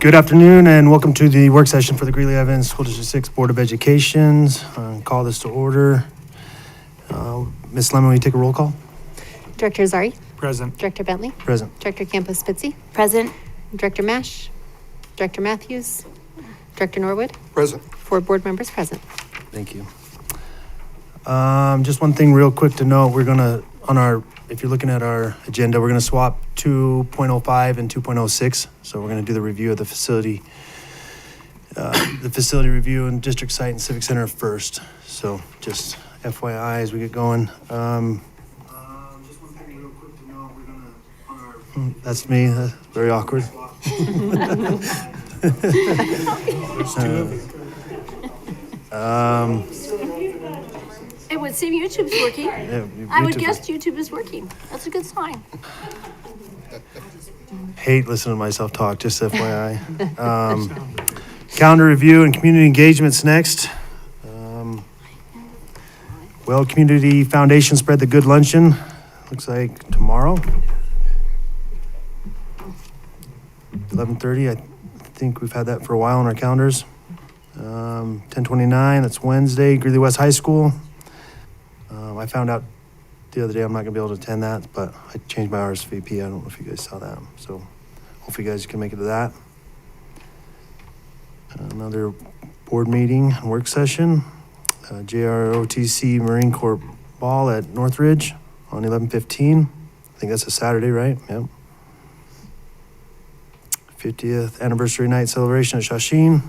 Good afternoon and welcome to the work session for the Greeley-Evans School District 6 Board of Education. Call this to order. Ms. Lemon, will you take a roll call? Director Azari? Present. Director Bentley? Present. Director Campos-Spitzy? Present. Director Mash? Director Matthews? Director Norwood? Present. 4 board members present. Thank you. Just one thing real quick to note, we're gonna, if you're looking at our agenda, we're gonna swap 2.05 and 2.06. So we're gonna do the review of the facility review and district site and civic center first. So just FYI as we get going. Just one thing real quick to note, we're gonna, that's me, that's very awkward. It would seem YouTube's working. Yeah, I would YouTube- guess YouTube is working. That's a good sign. Hate listening to myself talk, just FYI. Calendar review and community engagements next. Community Foundation Spread the Good Luncheon, looks like tomorrow. 11:30, I think we've had that for a while on our calendars. 10:29, that's Wednesday, Greeley West High School. I found out the other day I'm not gonna be able to attend that, but I changed my RSVP. I don't know if you guys saw that, so hopefully you guys can make it to that. Another board meeting and work session, JROTC Marine Corps Ball at Northridge on 11/15. I think that's a Saturday, right? Yep. 50th anniversary night celebration at Shawsheen.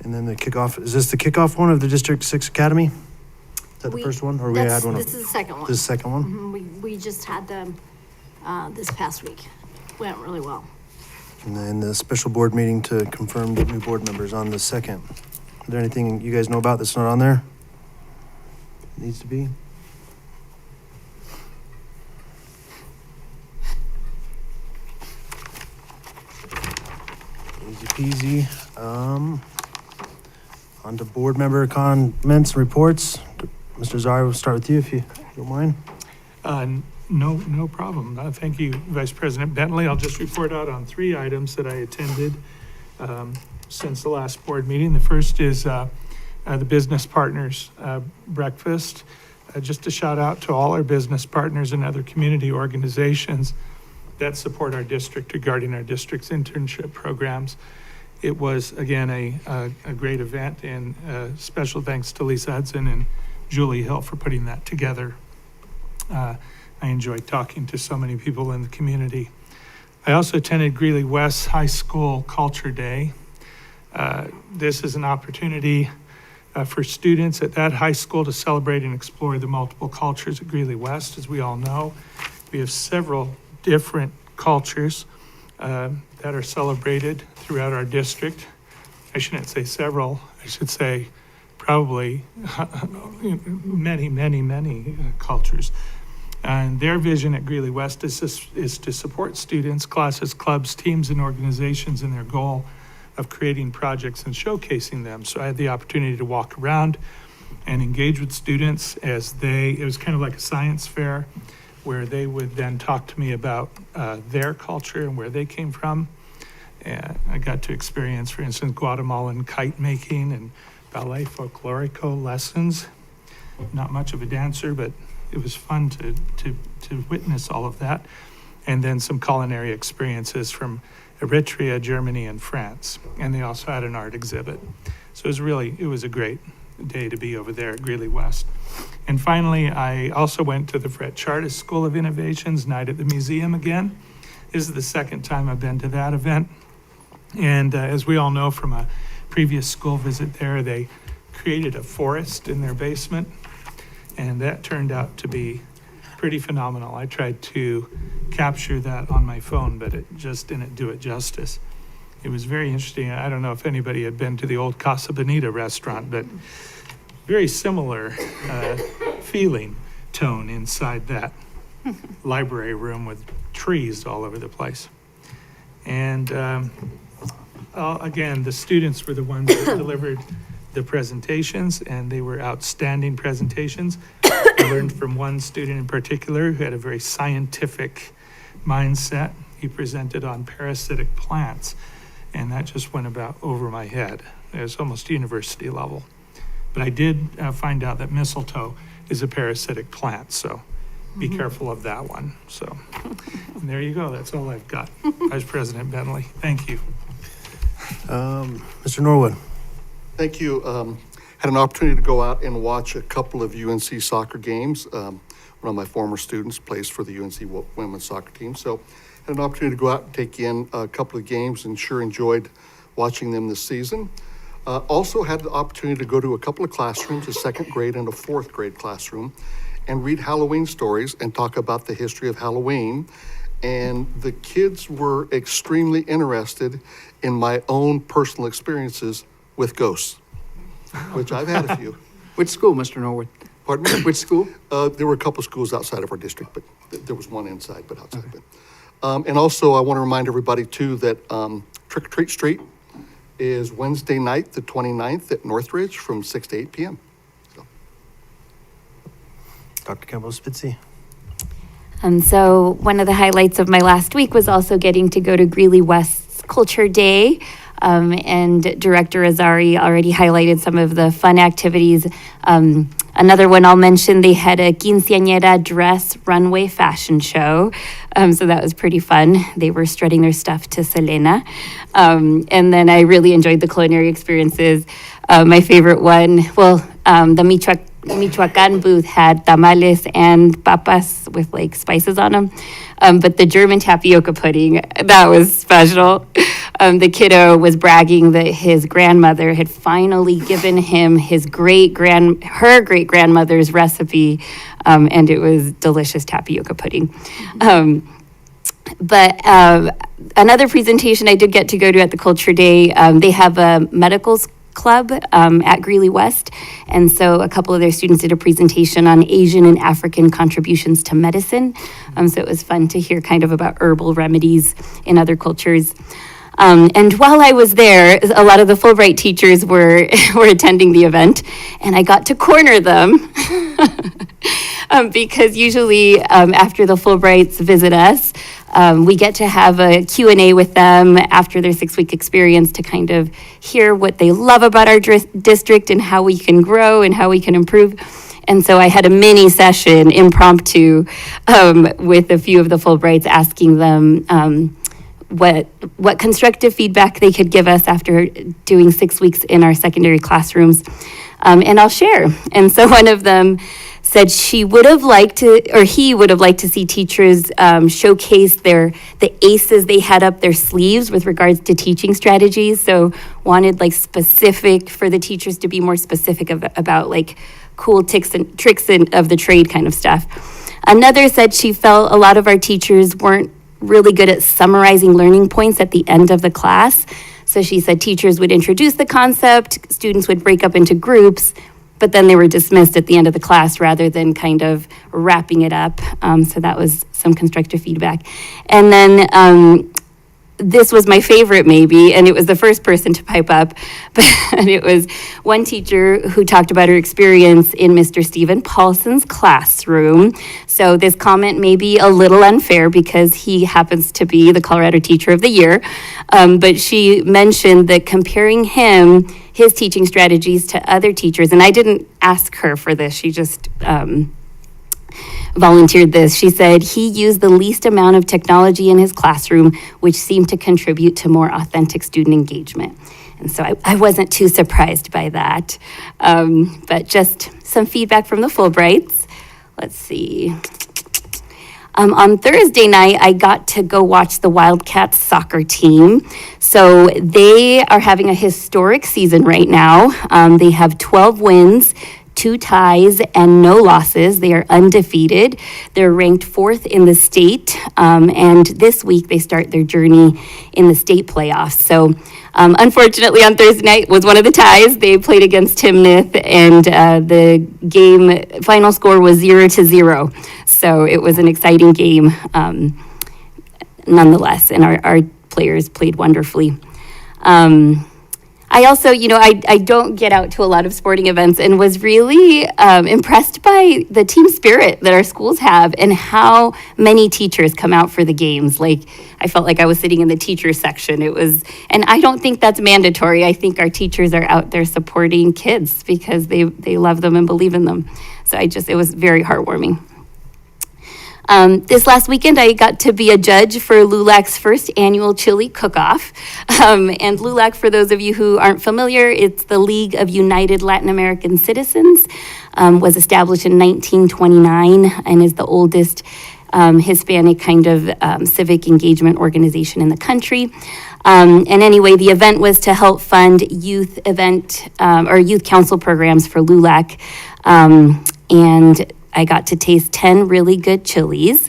And then the kickoff, is this the kickoff one of the District 6 Academy? Is that the first one, or we had one? This is the second one. This is the second one? Mhm, We just had them this past week. Went really well. And then the special board meeting to confirm the new board members on the 2nd. Is there anything you guys know about that's not on there? Needs to be? Easy peasy. On to board member comments and reports. Mr. Zari, we'll start with you if you don't mind. No problem. Thank you, Vice President Bentley. I'll just report out on 3 items that I attended since the last board meeting. The first is the Business Partners Breakfast. Just a shout out to all our business partners and other community organizations that support our district regarding our district's internship programs. It was, again, a great event, and special thanks to Lisa Hudson and Julie Hill for putting that together. I enjoyed talking to so many people in the community. I also attended Greeley West High School Culture Day. This is an opportunity for students at that high school to celebrate and explore the multiple cultures at Greeley West. As we all know, we have several different cultures that are celebrated throughout our district. I shouldn't say several, I should say probably many cultures. And their vision at Greeley West is to support students, classes, clubs, teams, and organizations in their goal of creating projects and showcasing them. So I had the opportunity to walk around and engage with students it was kind of like a science fair where they would then talk to me about their culture and where they came from. And I got to experience, for instance, Guatemalan kite making and ballet folklorico lessons. Not much of a dancer, but it was fun to witness all of that. And then some culinary experiences from Eritrea, Germany, and France. And they also had an art exhibit. So it was a great day to be over there at Greeley West. And finally, I also went to the Fred Chartis School of Innovations Night at the Museum again. This is the second time I've been to that event. And as we all know from a previous school visit there, they created a forest in their basement. And that turned out to be pretty phenomenal. I tried to capture that on my phone, but it just didn't do it justice. It was very interesting. I don't know if anybody had been to the old Casa Bonita restaurant, but very similar feeling tone inside that library room with trees all over the place. And again, the students were the ones that delivered the presentations, and they were outstanding presentations. I learned from one student in particular who had a very scientific mindset. he presented on parasitic plants, and that just went about over my head. It was almost university level. But I did find out that mistletoe is a parasitic plant, so be careful of that one. So and there you go. That's all I've got. Vice President Bentley, thank you. Mr. Norwood. Thank you. Had an opportunity to go out and watch a couple of UNC soccer games. One of my former students plays for the UNC women's soccer team. So had an opportunity to go out and take in a couple of games and sure enjoyed watching them this season. Also had the opportunity to go to a couple of classrooms, a second grade and a fourth grade classroom, and read Halloween stories and talk about the history of Halloween. And the kids were extremely interested in my own personal experiences with ghosts, which I've had a few. Which school, Mr. Norwood? Pardon me? Which school? There were a couple schools outside of our district, but there was one inside, but outside. Okay. And also, I want to remind everybody too that Trick or Treat Street is Wednesday night, the 29th at Northridge from 6 to 8 p.m. So. Dr. Campbell-Spitzy. So one of the highlights of my last week was also getting to go to Greeley-West's Culture Day. And Director Azari already highlighted some of the fun activities. Another one I'll mention, they had a quinceañera dress runway fashion show. So that was pretty fun. They were strutting their stuff to Selena. And then I really enjoyed the culinary experiences. My favorite one, the Michoacan booth had tamales and papas with like spices on them. But the German tapioca pudding, that was special. The kiddo was bragging that his grandmother had finally given him her great-grandmother's recipe, and it was delicious tapioca pudding. But another presentation I did get to go to at the Culture Day, they have a medical club at Greeley-West, and so a couple of their students did a presentation on Asian and African contributions to medicine. So it was fun to hear kind of about herbal remedies in other cultures. And while I was there, a lot of the Fulbright teachers were attending the event, and I got to corner them because usually after the Fulbrights visit us, we get to have a Q&A with them after their 6-week experience to kind of hear what they love about our district and how we can grow and how we can improve. And so I had a mini session, impromptu, with a few of the Fulbrights, asking them what constructive feedback they could give us after doing 6 weeks in our secondary classrooms. And I'll share. And so one of them said he would have liked to see teachers showcase the aces they had up their sleeves with regards to teaching strategies. So wanted like specific for the teachers to be more specific about like cool tricks of the trade kind of stuff. Another said she felt a lot of our teachers weren't really good at summarizing learning points at the end of the class. So she said teachers would introduce the concept, students would break up into groups, but then they were dismissed at the end of the class rather than kind of wrapping it up. So that was some constructive feedback. And then this was my favorite maybe, and it was the first person to pipe up, but it was one teacher who talked about her experience in Mr. Stephen Paulson's classroom. So this comment may be a little unfair because he happens to be the Colorado Teacher of the Year, but she mentioned that comparing his teaching strategies to other teachers, and I didn't ask her for this, she just volunteered this. She said he used the least amount of technology in his classroom, which seemed to contribute to more authentic student engagement. And so I wasn't too surprised by that. But just some feedback from the Fulbrights. Let's see. On Thursday night, I got to go watch the Wildcats soccer team. So they are having a historic season right now. They have 12 wins, 2 ties, and no losses. They are undefeated. They're ranked 4th in the state, and this week they start their journey in the state playoffs. So unfortunately on Thursday night was one of the ties. They played against Timnath, and the game final score was 0-0. So it was an exciting game nonetheless, and our players played wonderfully. I also, I don't get out to a lot of sporting events and was really impressed by the team spirit that our schools have and how many teachers come out for the games. Like, I felt like I was sitting in the teacher section. And I don't think that's mandatory. I think our teachers are out there supporting kids because they love them and believe in them. So it was very heartwarming. This last weekend, I got to be a judge for LULAC's first annual chili cook-off. And LULAC, for those of you who aren't familiar, it's the League of United Latin American Citizens, was established in 1929 and is the oldest Hispanic kind of civic engagement organization in the country. And anyway, the event was to help fund youth council programs for LULAC. And I got to taste 10 really good chilies,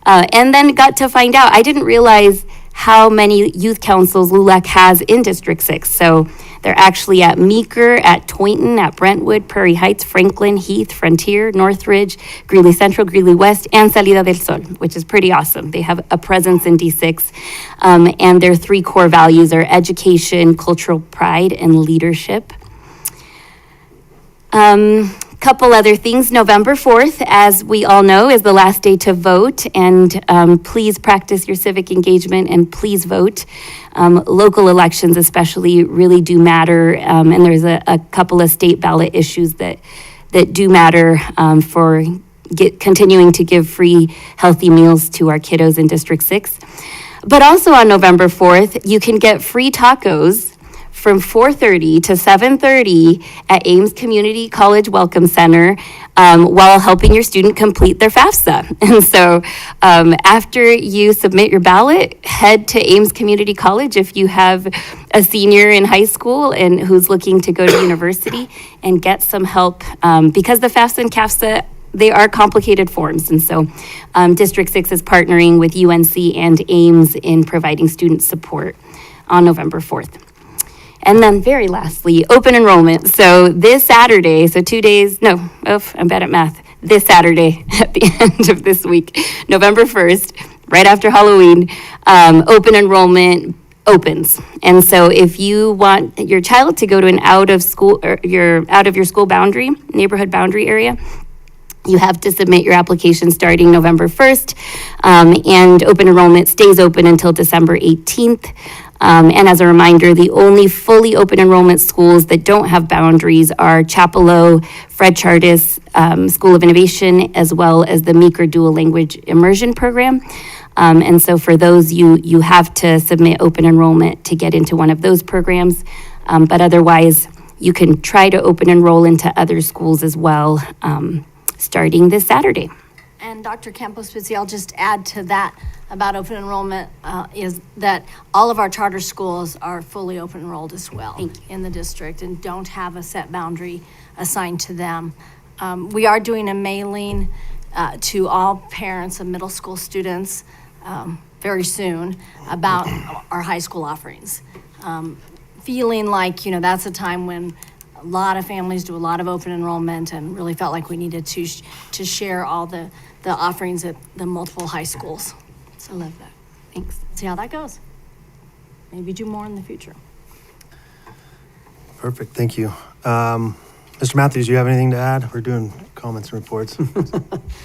and then got to find out, I didn't realize how many youth councils LULAC has in District 6. So they're actually at Meeker, at Toynton, at Brentwood, Prairie Heights, Franklin, Heath, Frontier, Northridge, Greeley Central, Greeley West, and Salida del Sol, which is pretty awesome. They have a presence in D6, and their 3 core values are education, cultural pride, and leadership. Couple other things. November 4th, as we all know, is the last day to vote, and please practice your civic engagement and please vote. Local elections especially really do matter, and there's a couple of state ballot issues that do matter for continuing to give free healthy meals to our kiddos in District 6. But also on November 4th, you can get free tacos from 4:30 to 7:30 at Ames Community College Welcome Center while helping your student complete their FAFSA. And so after you submit your ballot, head to Ames Community College if you have a senior in high school and who's looking to go to university, and get some help because the FAFSA and CAFSA, they are complicated forms. And so District 6 is partnering with UNC and Ames in providing student support on November 4th. And then very lastly, open enrollment. So this Saturday, I'm bad at math. This Saturday at the end of this week, November 1st, right after Halloween, open enrollment opens. And so if you want your child to go to an out of your school boundary, neighborhood boundary area, you have to submit your application starting November 1st, and open enrollment stays open until December 18th. And as a reminder, the only fully open enrollment schools that don't have boundaries are Chapelot, Fred Chartis School of Innovation, as well as the Meeker Dual Language Immersion Program. And so for those, you have to submit open enrollment to get into one of those programs. But otherwise, you can try to open enroll into other schools as well, starting this Saturday. And Dr. Campos-Pizzi, I'll just add to that about open enrollment, is that all of our charter schools are fully open enrolled as well in the district and don't have a set boundary assigned to them. We are doing a mailing to all parents of middle school students very soon about our high school offerings. Feeling like, that's a time when a lot of families do a lot of open enrollment, and really felt like we needed to share all the offerings at the multiple high schools. So I love that. Thanks. See how that goes. Maybe do more in the future. Perfect, thank you. Mr. Matthews, do you have anything to add? We're doing comments and reports.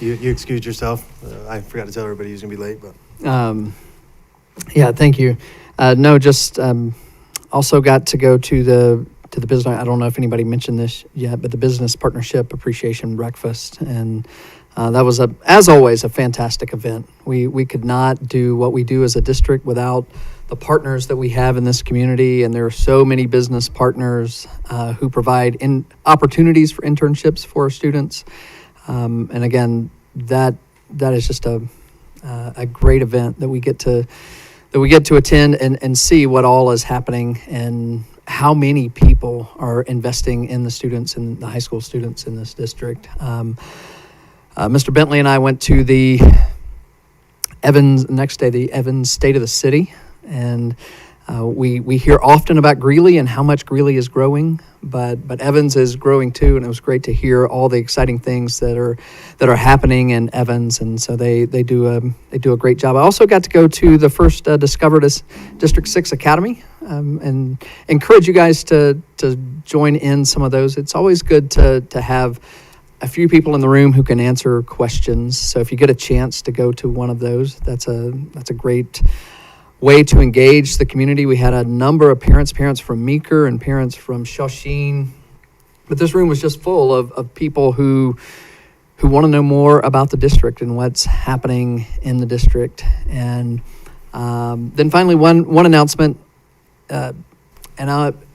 You excused yourself. I forgot to tell everybody he was gonna be late, but. Yeah, thank you. Also got to go to the business. I don't know if anybody mentioned this yet, but the Business Partnership Appreciation Breakfast, and that was as always a fantastic event. We could not do what we do as a district without the partners that we have in this community, and there are so many business partners who provide opportunities for internships for our students. And again, that is just a great event that we get to attend and see what all is happening and how many people are investing in the students and the high school students in this district. Mr. Bentley and I went to the Evans State of the City, and We hear often about Greeley and how much Greeley is growing, but Evans is growing too, and it was great to hear all the exciting things that are happening in Evans, and so they do a great job. I also got to go to the first Discover District 6 Academy, and encourage you guys to join in some of those. It's always good to have a few people in the room who can answer questions. So if you get a chance to go to one of those, that's a great way to engage the community. We had a number of parents from Meeker and parents from Shawsheen, but this room was just full of people who want to know more about the district and what's happening in the district. And then finally, one announcement, and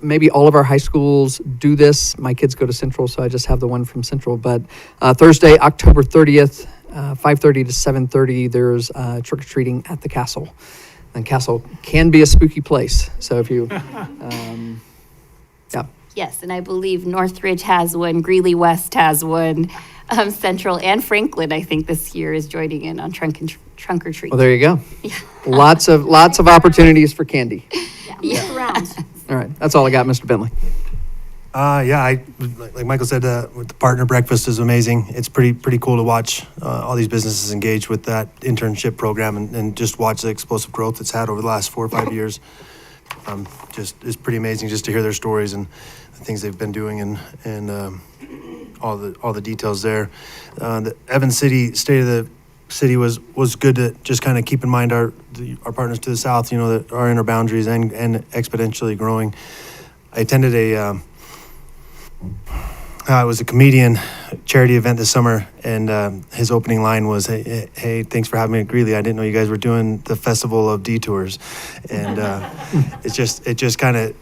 maybe all of our high schools do this. My kids go to Central, so I just have the one from Central. But Thursday, October 30th, 5:30 to 7:30, there's trick-or-treating at the castle. And Castle can be a spooky place. So if you, yeah. Yes, and I believe Northridge has one, Greeley West has one, Central and Franklin, I think this year is joining in on trunk or treat. Well, there you go. Lots of opportunities for candy. Look around. All right, that's all I got, Mr. Bentley. Like Michael said, with the partner breakfast is amazing. It's pretty cool to watch all these businesses engage with that internship program and just watch the explosive growth it's had over the last 4 or 5 years. Just it's pretty amazing just to hear their stories and the things they've been doing and all the details there. The Evans City State of the City was good to just kind of keep in mind our partners to the south, that are in our boundaries and exponentially growing. I attended it was a comedian charity event this summer, and his opening line was, hey, thanks for having me at Greeley. I didn't know you guys were doing the Festival of Detours. And it just kind of,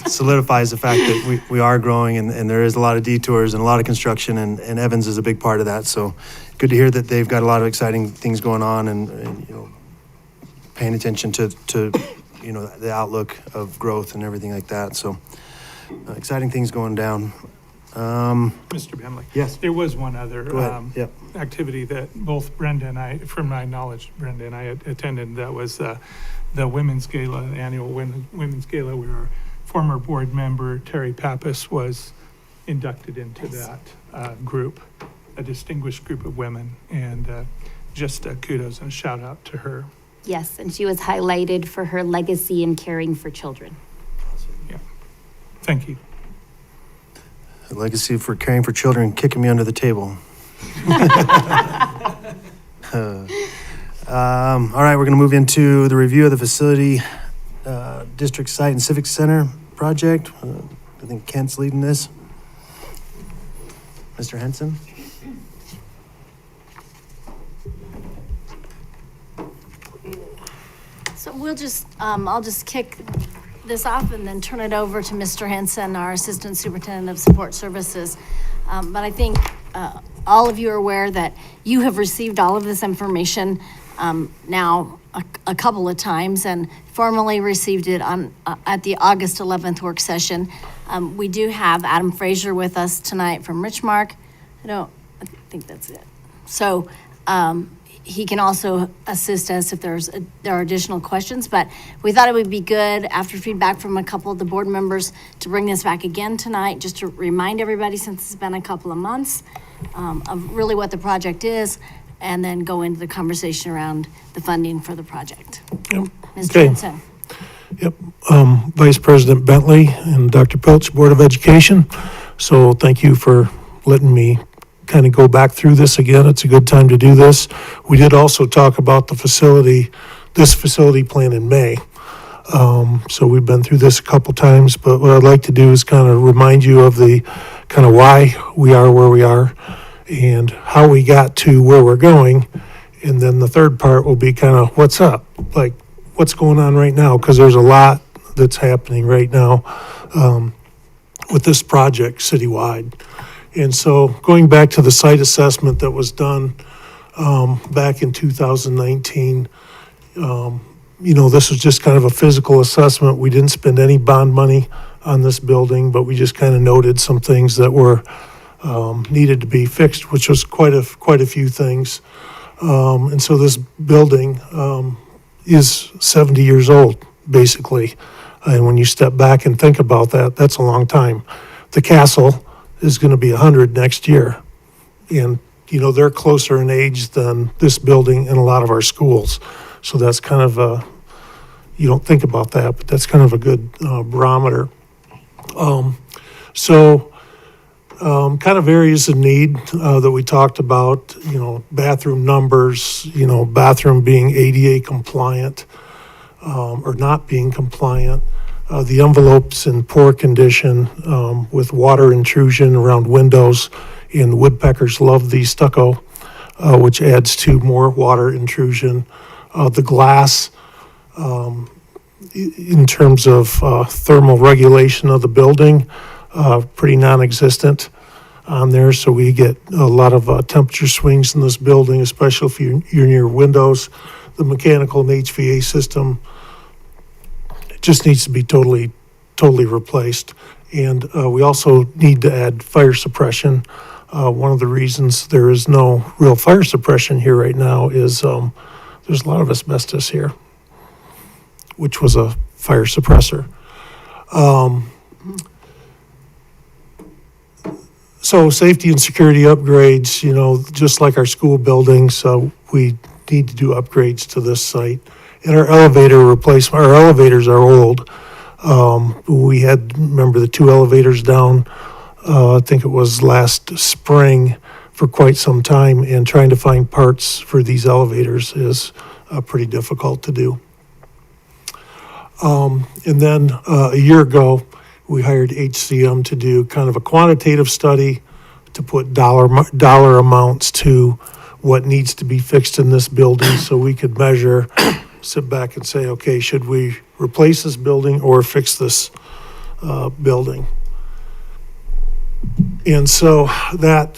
solidifies the fact that we are growing and there is a lot of detours and a lot of construction, and Evans is a big part of that. So good to hear that they've got a lot of exciting things going on and paying attention to the outlook of growth and everything like that. So exciting things going down. Mr. Bentley? Yes. There was one other Go ahead. Yep. activity that both Brenda and I, from my knowledge, Brenda and I attended. That was the Women's Gala, annual Women's Gala, where our former board member, Terry Pappas, was inducted into that group, a distinguished group of women. And just kudos and a shout out to her. Yes, and she was highlighted for her legacy in caring for children. Yeah. Thank you. A legacy for caring for children, kicking me under the table. All right, we're going to move into the review of the facility, district site and civic center project. I think Kent's leading this. Mr. Henson? So I'll just kick this off and then turn it over to Mr. Henson, our Assistant Superintendent of Support Services. But I think all of you are aware that you have received all of this information now a couple of times and formally received it at the August 11th work session. We do have Adam Frazier with us tonight from Richmark. I think that's it. So he can also assist us if there are additional questions, but we thought it would be good after feedback from a couple of the board members to bring this back again tonight, just to remind everybody, since it's been a couple of months, of really what the project is, and then go into the conversation around the funding for the project. Yep. Mr. Okay. Henson. Yep. Vice President Bentley and Dr. Pilch, Board of Education. So thank you for letting me kind of go back through this again. It's a good time to do this. We did also talk about this facility plan in May. So we've been through this a couple times, but what I'd like to do is kind of remind you of the kind of why we are where we are and how we got to where we're going. And then the third part will be kind of what's up, like what's going on right now, because there's a lot that's happening right now with this project citywide. And so going back to the site assessment that was done back in 2019, this was just kind of a physical assessment. We didn't spend any bond money on this building, but we just kind of noted some things that were needed to be fixed, which was quite a few things. And so this building is 70 years old basically. And when you step back and think about that, that's a long time. The castle is going to be 100 next year. And, you know, they're closer in age than this building and a lot of our schools. So that's kind of a, you don't think about that, but that's kind of a good barometer. Kind of areas of need that we talked about, you know, bathroom numbers, you know, bathroom being ADA compliant or not being compliant. The envelopes in poor condition with water intrusion around windows, and woodpeckers love the stucco, which adds to more water intrusion. The glass, in terms of thermal regulation of the building, pretty non-existent on there, so we get a lot of temperature swings in this building, especially if you're near windows. The mechanical and HVAC system just needs to be totally replaced. And we also need to add fire suppression. One of the reasons there is no real fire suppression here right now is there's a lot of asbestos here, which was a fire suppressor. So safety and security upgrades, you know, just like our school buildings, we need to do upgrades to this site. And our elevator replacement, our elevators are old. We had, remember the 2 elevators down, I think it was last spring, for quite some time, and trying to find parts for these elevators is pretty difficult to do. And then a year ago, we hired HCM to do kind of a quantitative study to put dollar amounts to what needs to be fixed in this building, so we could measure, sit back and say, okay, should we replace this building or fix this building? And so that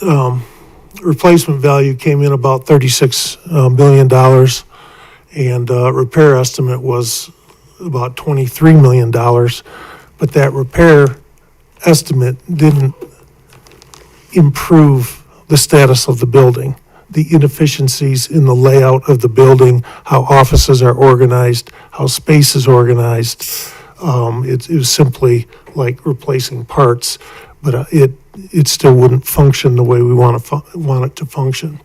replacement value came in about $36 million, and repair estimate was about $23 million. But that repair estimate didn't improve the status of the building. The inefficiencies in the layout of the building, how offices are organized, how space is organized. It was simply like replacing parts, but it still wouldn't function the way we want it to function.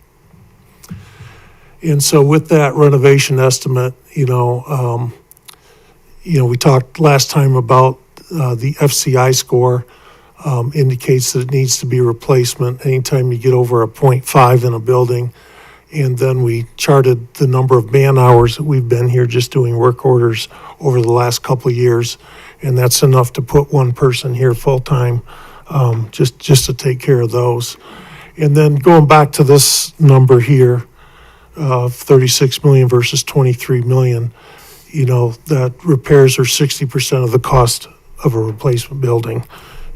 And so with that renovation estimate, we talked last time about the FCI score indicates that it needs to be a replacement anytime you get over a 0.5 in a building. And then we charted the number of man hours that we've been here just doing work orders over the last couple of years. And that's enough to put one person here full-time just to take care of those. And then going back to this number here, 36 million versus 23 million, that repairs are 60% of the cost of a replacement building.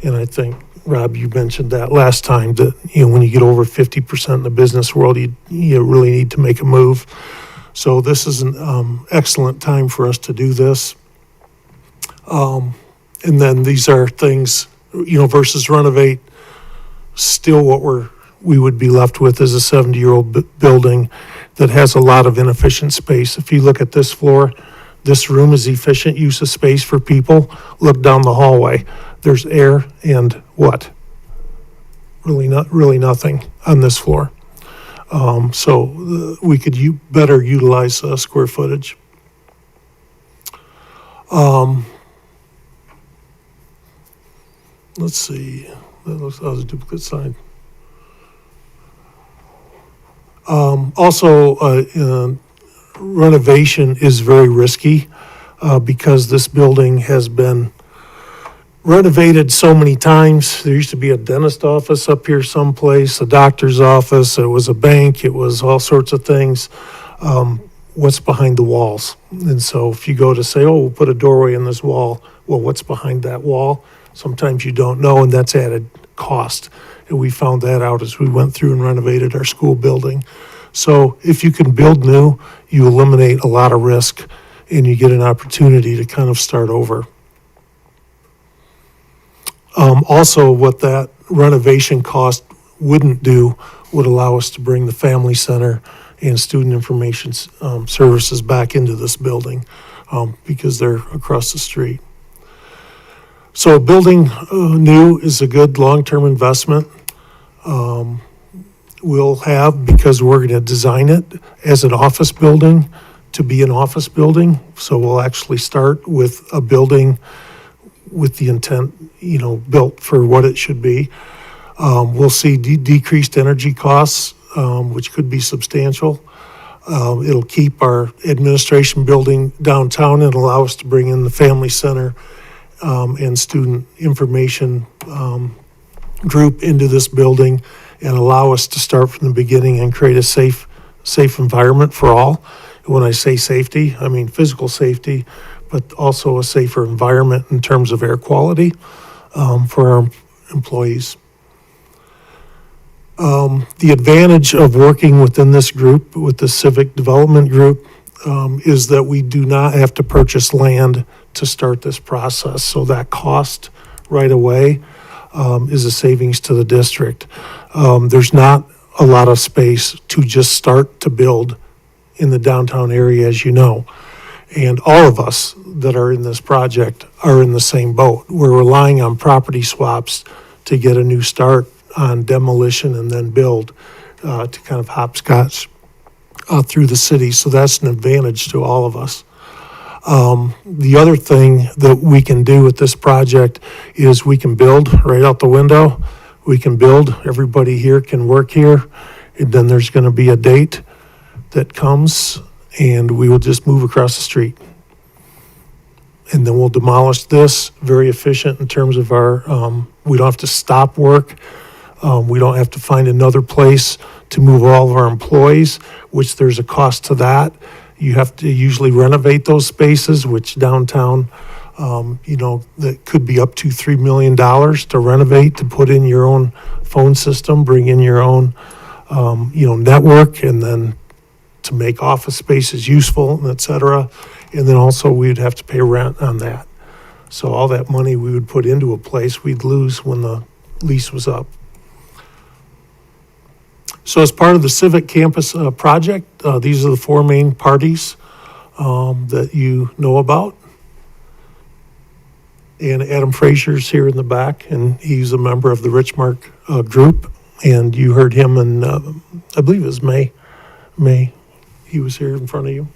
And I think, Rob, you mentioned that last time, that, when you get over 50% in the business world, you really need to make a move. So this is an excellent time for us to do this. And then these are things, versus renovate, still what we would be left with is a 70-year-old building that has a lot of inefficient space. If you look at this floor, this room is efficient use of space for people. Look down the hallway. There's air and what? Really nothing on this floor. So we could better utilize square footage. Let's see. That looks like a duplicate sign. Also, renovation is very risky because this building has been renovated so many times. There used to be a dentist office up here someplace, a doctor's office, it was a bank, it was all sorts of things. What's behind the walls? And so if you go to say, we'll put a doorway in this wall, well, what's behind that wall? Sometimes you don't know, and that's added cost. And we found that out as we went through and renovated our school building. So if you can build new, you eliminate a lot of risk and you get an opportunity to kind of start over. Also, what that renovation cost wouldn't do would allow us to bring the family center and student information services back into this building because they're across the street. So building new is a good long-term investment. We'll have, because we're going to design it as an office building to be an office building. So we'll actually start with a building with the intent, built for what it should be. We'll see decreased energy costs, which could be substantial. It'll keep our administration building downtown and allow us to bring in the family center and student information group into this building and allow us to start from the beginning and create a safe environment for all. When I say safety, I mean physical safety, but also a safer environment in terms of air quality for our employees. The advantage of working within this group, with the civic development group, is that we do not have to purchase land to start this process. So that cost right away is a savings to the district. There's not a lot of space to just start to build in the downtown area, as you know. And all of us that are in this project are in the same boat. We're relying on property swaps to get a new start on demolition and then build to kind of hopscotch through the city. So that's an advantage to all of us. The other thing that we can do with this project is we can build right out the window. We can build, everybody here can work here, and then there's going to be a date that comes, and we will just move across the street. And then we'll demolish this, very efficient in terms of our, we don't have to stop work. We don't have to find another place to move all of our employees, which there's a cost to that. You have to usually renovate those spaces, which downtown, that could be up to $3 million to renovate, to put in your own phone system, bring in your own, network, and then to make office spaces useful, et cetera. And then also we'd have to pay rent on that. So all that money we would put into a place we'd lose when the lease was up. So as part of the Civic Campus project, these are the four main parties that you know about. And Adam Frazier's here in the back, and he's a member of the Richmark group. And you heard him in, I believe it was May. He was here in front of you.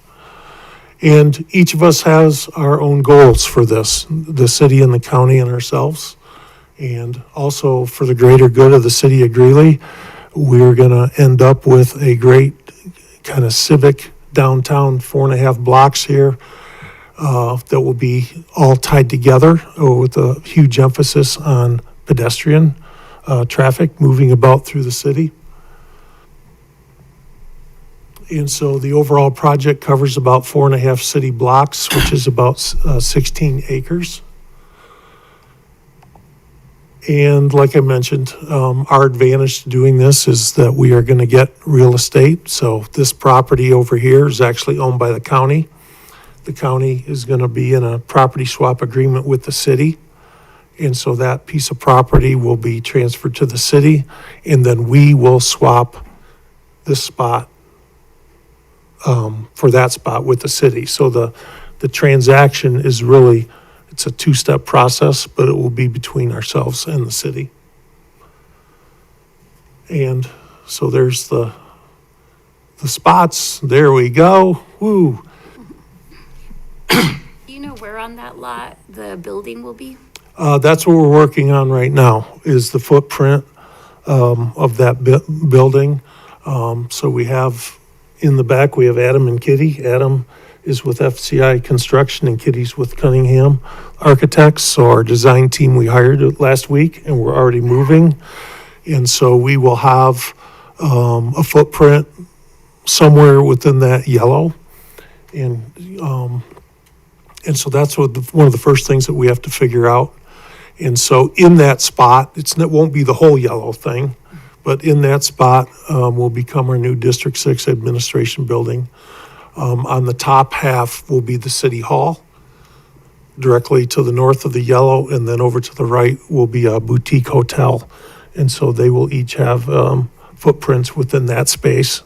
And each of us has our own goals for this, the city and the county and ourselves. And also for the greater good of the city of Greeley, we're going to end up with a great kind of civic downtown 4.5 blocks here that will be all tied together with a huge emphasis on pedestrian traffic moving about through the city. And so the overall project covers about 4.5 city blocks, which is about 16 acres. And like I mentioned, our advantage to doing this is that we are going to get real estate. So this property over here is actually owned by the county. The county is going to be in a property swap agreement with the city. And so that piece of property will be transferred to the city, and then we will swap this spot for that spot with the city. So the transaction is really, it's a two-step process, but it will be between ourselves and the city. And so there's the spots. There we go. Woo. Do you know where on that lot the building will be? That's what we're working on right now, is the footprint of that building. So we have, in the back, we have Adam and Kitty. Adam is with FCI Construction and Kitty's with Cunningham Architects. So our design team, we hired last week, and we're already moving. And so we will have a footprint somewhere within that yellow. And so that's one of the first things that we have to figure out. And so in that spot, it won't be the whole yellow thing, but in that spot will become our new District 6 administration building. On the top half will be the city hall, directly to the north of the yellow, and then over to the right will be a boutique hotel. And so they will each have footprints within that space.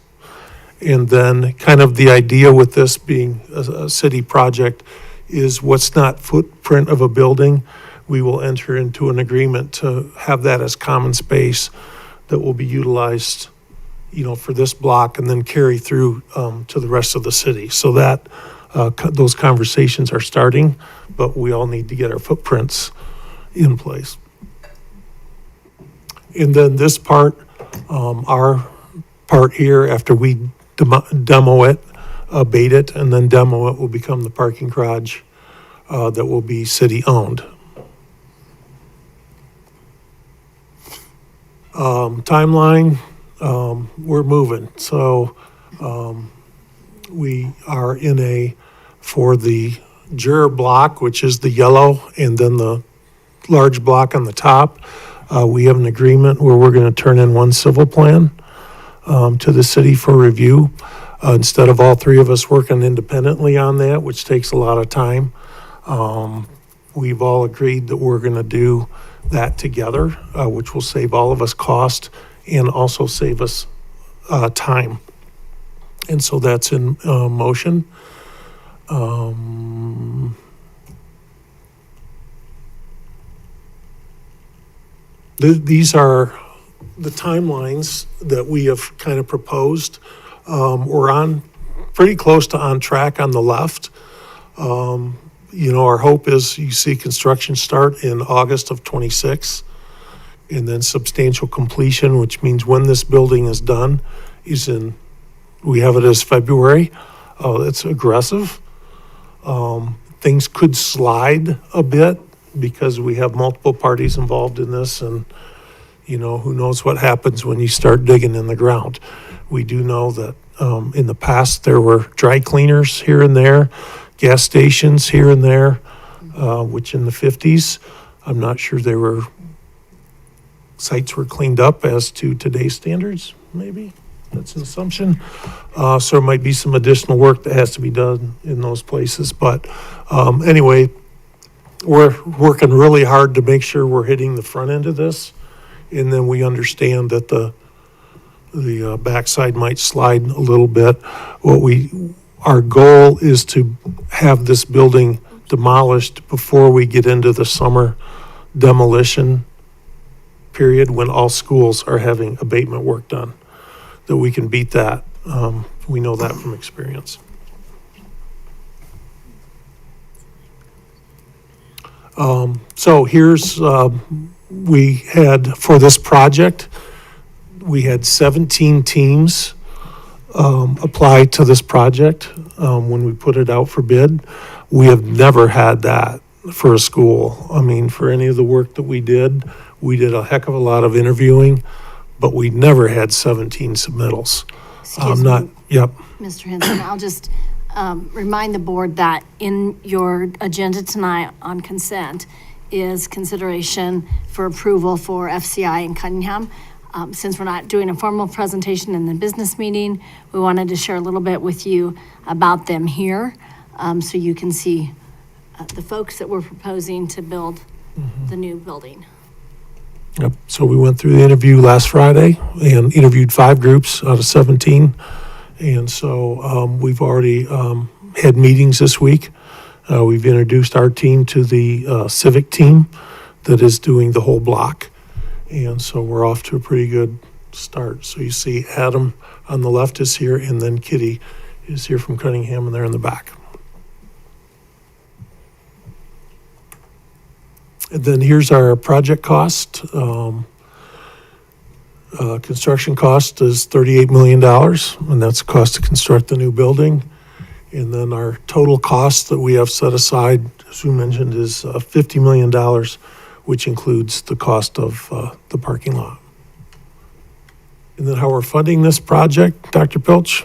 And then kind of the idea with this being a city project is what's not footprint of a building, we will enter into an agreement to have that as common space that will be utilized, for this block and then carry through to the rest of the city. So that those conversations are starting, but we all need to get our footprints in place. And then this part, our part here, after we demo it, abate it, and then demo it, will become the parking garage that will be city-owned. Timeline, we're moving. So we are for the juror block, which is the yellow, and then the large block on the top. We have an agreement where we're going to turn in one civil plan to the city for review. Instead of all three of us working independently on that, which takes a lot of time, we've all agreed that we're going to do that together, which will save all of us cost and also save us time. And so that's in motion. These are the timelines that we have kind of proposed. We're on pretty close to on track on the left. Our hope is you see construction start in August of '26, and then substantial completion, which means when this building is done, we have it as February. It's aggressive. Things could slide a bit because we have multiple parties involved in this, and who knows what happens when you start digging in the ground. We do know that in the past there were dry cleaners here and there, gas stations here and there, which in the 50s, I'm not sure sites were cleaned up as to today's standards, maybe. That's an assumption. So there might be some additional work that has to be done in those places. But anyway, we're working really hard to make sure we're hitting the front end of this. And then we understand that the backside might slide a little bit. Our goal is to have this building demolished before we get into the summer demolition period when all schools are having abatement work done, that we can beat that. We know that from experience. So here's, we had, for this project, we had 17 teams apply to this project when we put it out for bid. We have never had that for a school. I mean, for any of the work that we did a heck of a lot of interviewing, but we never had 17 submittals. Excuse me, Yep. Mr. Henson, I'll just remind the board that in your agenda tonight on consent is consideration for approval for FCI in Cunningham. Since we're not doing a formal presentation in the business meeting, we wanted to share a little bit with you about them here, so you can see the folks that we're proposing to build the new building. Yep. So we went through the interview last Friday and interviewed 5 groups out of 17. And so we've already had meetings this week. We've introduced our team to the civic team that is doing the whole block. And so we're off to a pretty good start. So you see Adam on the left is here, and then Kitty is here from Cunningham, and they're in the back. And then here's our project cost. Construction cost is $38 million, and that's the cost to construct the new building. And then our total cost that we have set aside, as we mentioned, is $50 million, which includes the cost of the parking lot. And then how we're funding this project, Dr. Pilch?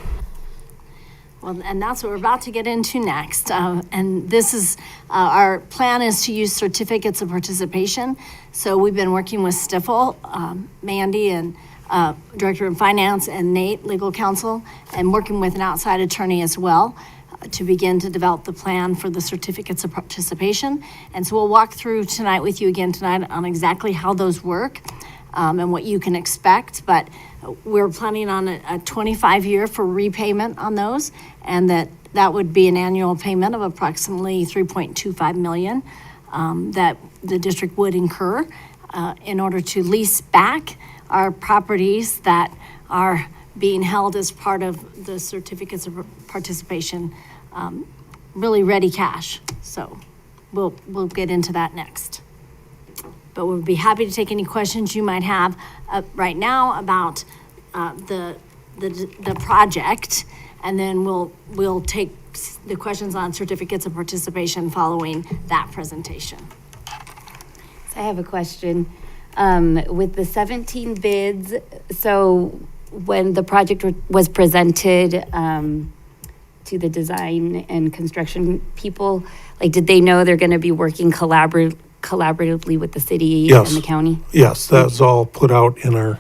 Well, and that's what we're about to get into next. And this is, our plan is to use certificates of participation. So we've been working with Stifel, Mandy and Director of Finance, and Nate, legal counsel, and working with an outside attorney as well to begin to develop the plan for the certificates of participation. And so we'll walk through tonight with you again tonight on exactly how those work. and what you can expect, but we're planning on a 25-year for repayment on those, and that would be an annual payment of approximately $3.25 million that the district would incur in order to lease back our properties that are being held as part of the certificates of participation, really ready cash. So we'll get into that next. But we'll be happy to take any questions you might have right now about the project, and then we'll take the questions on certificates of participation following that presentation. So I have a question. With the 17 bids, so when the project was presented to the design and construction people, like, did they know they're going to be working collaboratively with the city Yes. and the county? Yes, that's all put out in our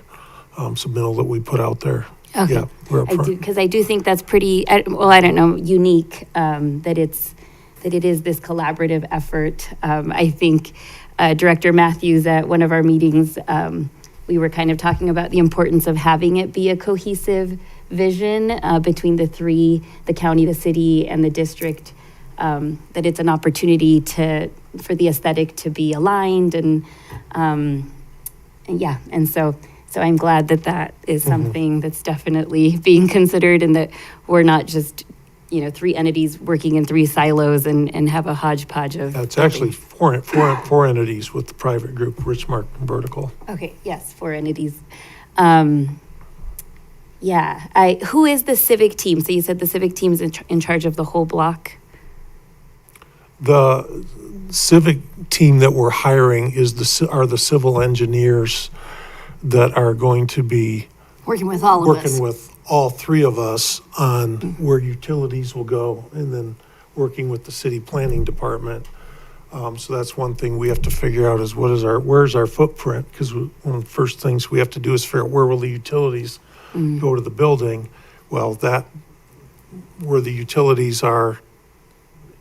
submittal that we put out there. Okay. Yeah, we're I do, upfront. because I do think that's pretty, I don't know, unique, that it is this collaborative effort. I think Director Matthews, at one of our meetings, we were kind of talking about the importance of having it be a cohesive vision between the three, the county, the city, and the district, that it's an opportunity for the aesthetic to be aligned, and yeah, and so I'm glad that is something that's definitely being considered, and that we're not just, three entities working in three silos and have a hodgepodge of. It's actually four entities with the private group, Richmark and Vertical. Okay, yes, 4 entities. Yeah, who is the civic team? So you said the civic team is in charge of the whole block? The civic team that we're hiring are the civil engineers that are going to be Working with all of us. working with all three of us on where utilities will go, and then working with the city planning department. So that's one thing we have to figure out is where's our footprint? Because one of the first things we have to do is figure out where will the utilities go to the building. Well, where the utilities are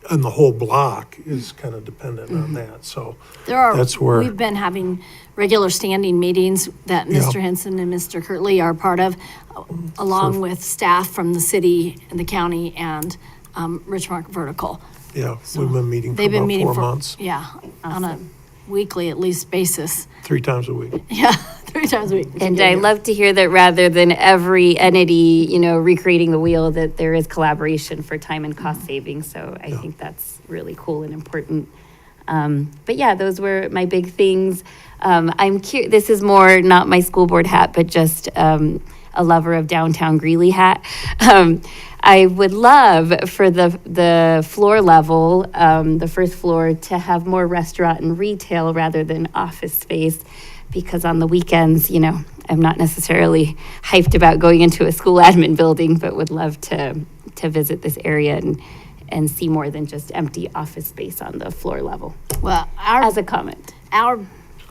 and the whole block is kind of dependent on that. So that's where. We've been having regular standing meetings that Mr. Henson and Mr. Kirtley are part of, along with staff from the city and the county and Richmark Vertical. Yeah, we've been meeting for They've been about meeting 4 months, Yeah, on a weekly at least basis. 3 times a week. Yeah, 3 times a week. And I love to hear that rather than every entity, recreating the wheel, that there is collaboration for time and cost savings. So I think that's really cool and important. But yeah, those were my big things. I'm curious, this is more not my school board hat, but just a lover of downtown Greeley hat. I would love for the floor level, the first floor, to have more restaurant and retail rather than office space, because on the weekends, I'm not necessarily hyped about going into a school admin building, but would love to visit this area and see more than just empty office space on the floor level. Well, As a comment.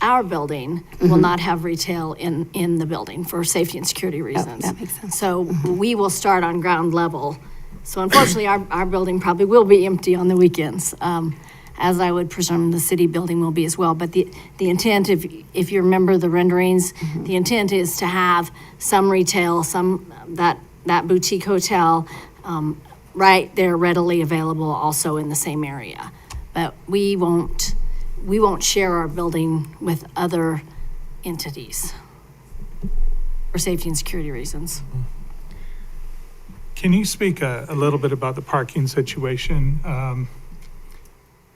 our building will not have retail in the building for safety and security reasons. that makes sense. So we will start on ground level. So unfortunately, our building probably will be empty on the weekends, as I would presume the city building will be as well. But the intent, if you remember the renderings, the intent is to have some retail, that boutique hotel, right there readily available also in the same area. But we won't share our building with other entities for safety and security reasons. Can you speak a little bit about the parking situation?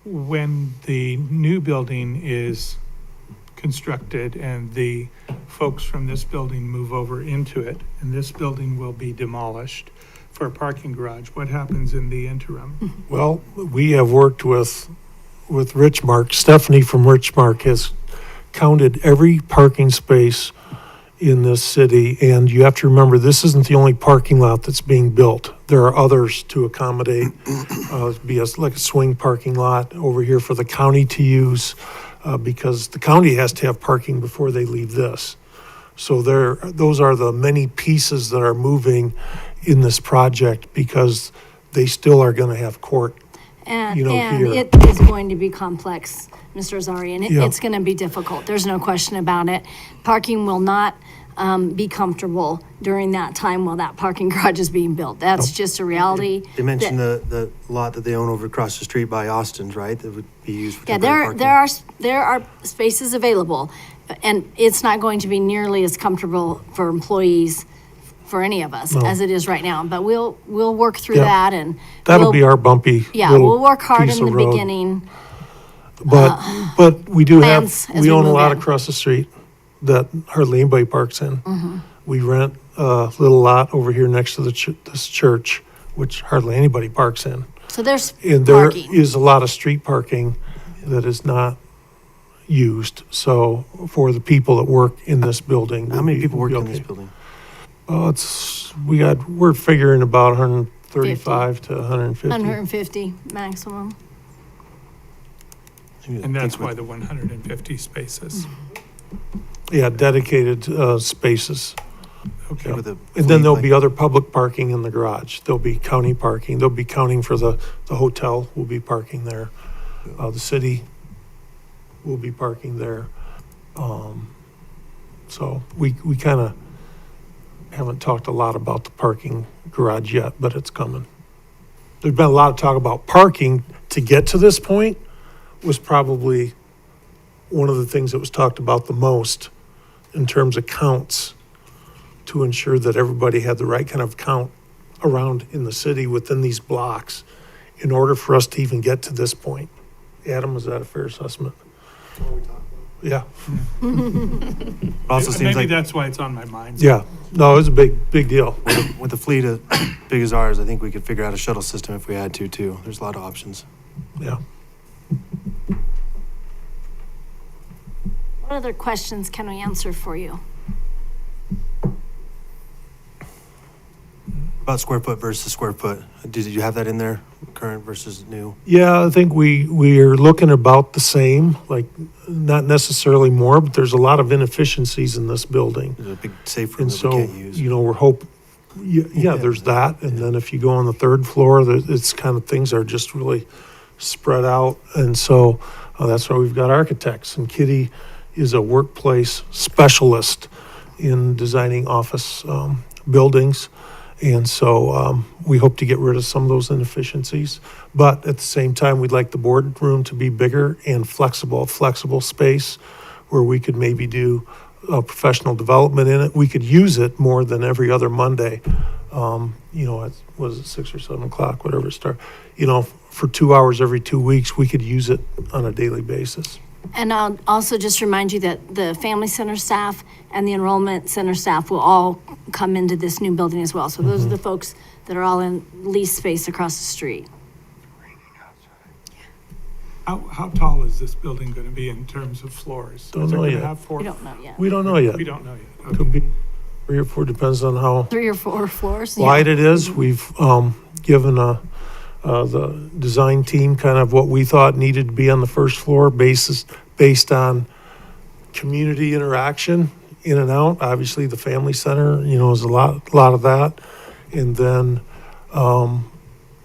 When the new building is constructed and the folks from this building move over into it, and this building will be demolished for a parking garage, what happens in the interim? Well, we have worked with Richmark. Stephanie from Richmark has counted every parking space in this city, and you have to remember, this isn't the only parking lot that's being built. There are others to accommodate, like a swing parking lot over here for the county to use, because the county has to have parking before they leave this. So those are the many pieces that are moving in this project, because they still are going to have court And, you know, and here. it is going to be complex, Mr. Azari, and Yeah. it's gonna be difficult. There's no question about it. Parking will not, be comfortable during that time while that parking garage is being built. That's just a reality. They mentioned that- the lot that they own over across the street by Austin's, right? That would be used for Yeah, temporary there parking. there are spaces available, and it's not going to be nearly as comfortable for employees, for any of us, No. as it is right now. But we'll work through Yeah. that and. That'll we'll- be our bumpy Yeah, little we'll work hard piece in the of road. beginning. But we do have, plans as we we own a move lot in. across the street that hardly anybody parks in. Mm-hmm. We rent a little lot over here next to this church, which hardly anybody parks in. So there's And there parking. is a lot of street parking that is not used. So for the people that work in this building. How many people will work be in this okay. building? We're figuring about 135 to 150. 150 maximum. And that's why the 150 spaces. Yeah, dedicated spaces. Okay. With a And then fleet, there'll like- be other public parking in the garage. There'll be county parking. There'll be counting for the hotel will be parking there. The city will be parking there. So we kind of haven't talked a lot about the parking garage yet, but it's coming. There's been a lot of talk about parking to get to this point was probably one of the things that was talked about the most in terms of counts to ensure that everybody had the right kind of count around in the city within these blocks in order for us to even get to this point. Adam, is that a fair assessment? Yeah, It also seems Maybe like that's why it's on my mind. yeah. No, it was a big deal. with a fleet as big as ours, I think we could figure out a shuttle system if we had to, too. There's a lot of options. Yeah. What other questions can we answer for you? About square foot versus square foot. Did you have that in there, current versus new? Yeah, I think we are looking about the same, like not necessarily more, but there's a lot of inefficiencies in this building. There's a big safe room And that we so, can't use. you know, yeah, there's that. And then if you go on the third floor, it's kind of, things are just really spread out. And so that's why we've got architects. And Kitty is a workplace specialist in designing office buildings. And so we hope to get rid of some of those inefficiencies. But at the same time, we'd like the boardroom to be bigger and flexible space where we could maybe do professional development in it. We could use it more than every other Monday. You know, it was 6 or 7 o'clock, whatever it started. You know, for 2 hours every 2 weeks, we could use it on a daily basis. And I'll also just remind you that the Family Center staff and the Enrollment Center staff will all come into this new building as well. So those are the folks that are all in lease space across the street. How tall is this building going to be in terms of floors? Don't Is it know gonna yet. have four? We don't know yet. We don't know yet. We don't know yet. Okay. Could be 3 or 4, depends on how 3 or 4 floors. yeah. wide it is. We've given the design team kind of what we thought needed to be on the first floor based on community interaction in and out. Obviously, the family center, you know, is a lot of that. And then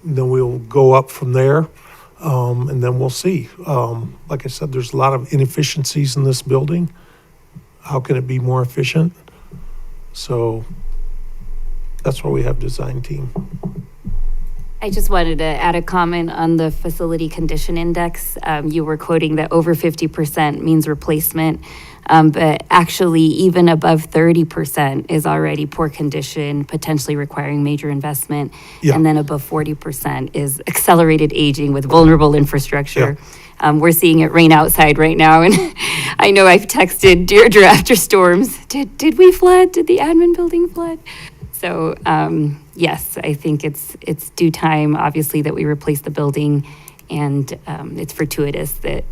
we'll go up from there. And then we'll see. Like I said, there's a lot of inefficiencies in this building. How can it be more efficient? So that's why we have design team. I just wanted to add a comment on the facility condition index. You were quoting that over 50% means replacement, but actually even above 30% is already poor condition, potentially requiring major investment. Yeah. And then above 40% is accelerated aging with vulnerable infrastructure. We're seeing it rain outside right now, and I know I've texted Deirdre after storms. Did we flood? Did the admin building flood? So, yes, I think it's due time, obviously, that we replace the building, and it's fortuitous that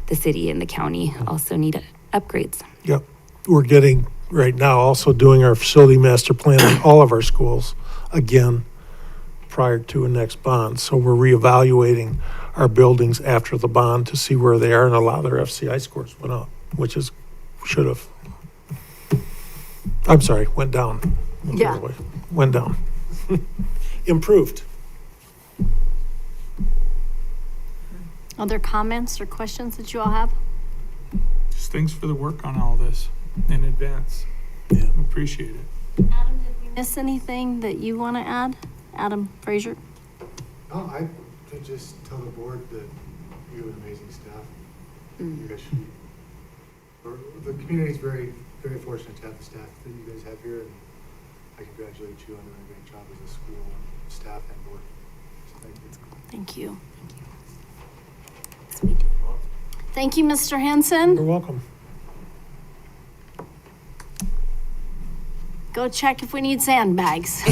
the city and the county also need upgrades. Yep. We're getting, right now, also doing our facility master plan in all of our schools, again, prior to a next bond. So we're reevaluating our buildings after the bond to see where they are, and a lot of their FCI scores went up, which is, should have. I'm sorry, went down. Yeah. Went down. Improved. Other comments or questions that you all have? Just thanks for the work on all this in advance. Yeah. Appreciate it. Adam, did we miss anything that you want to add? Adam Frazier? No, I could just tell the board that you have an amazing staff. You guys should be, the community's very, very fortunate to have the staff that you guys have here, and I congratulate you on doing a great job as a school and staff and board. So thank you. Thank you. Thank you, Mr. Henson. You're welcome. Go check if we need sandbags.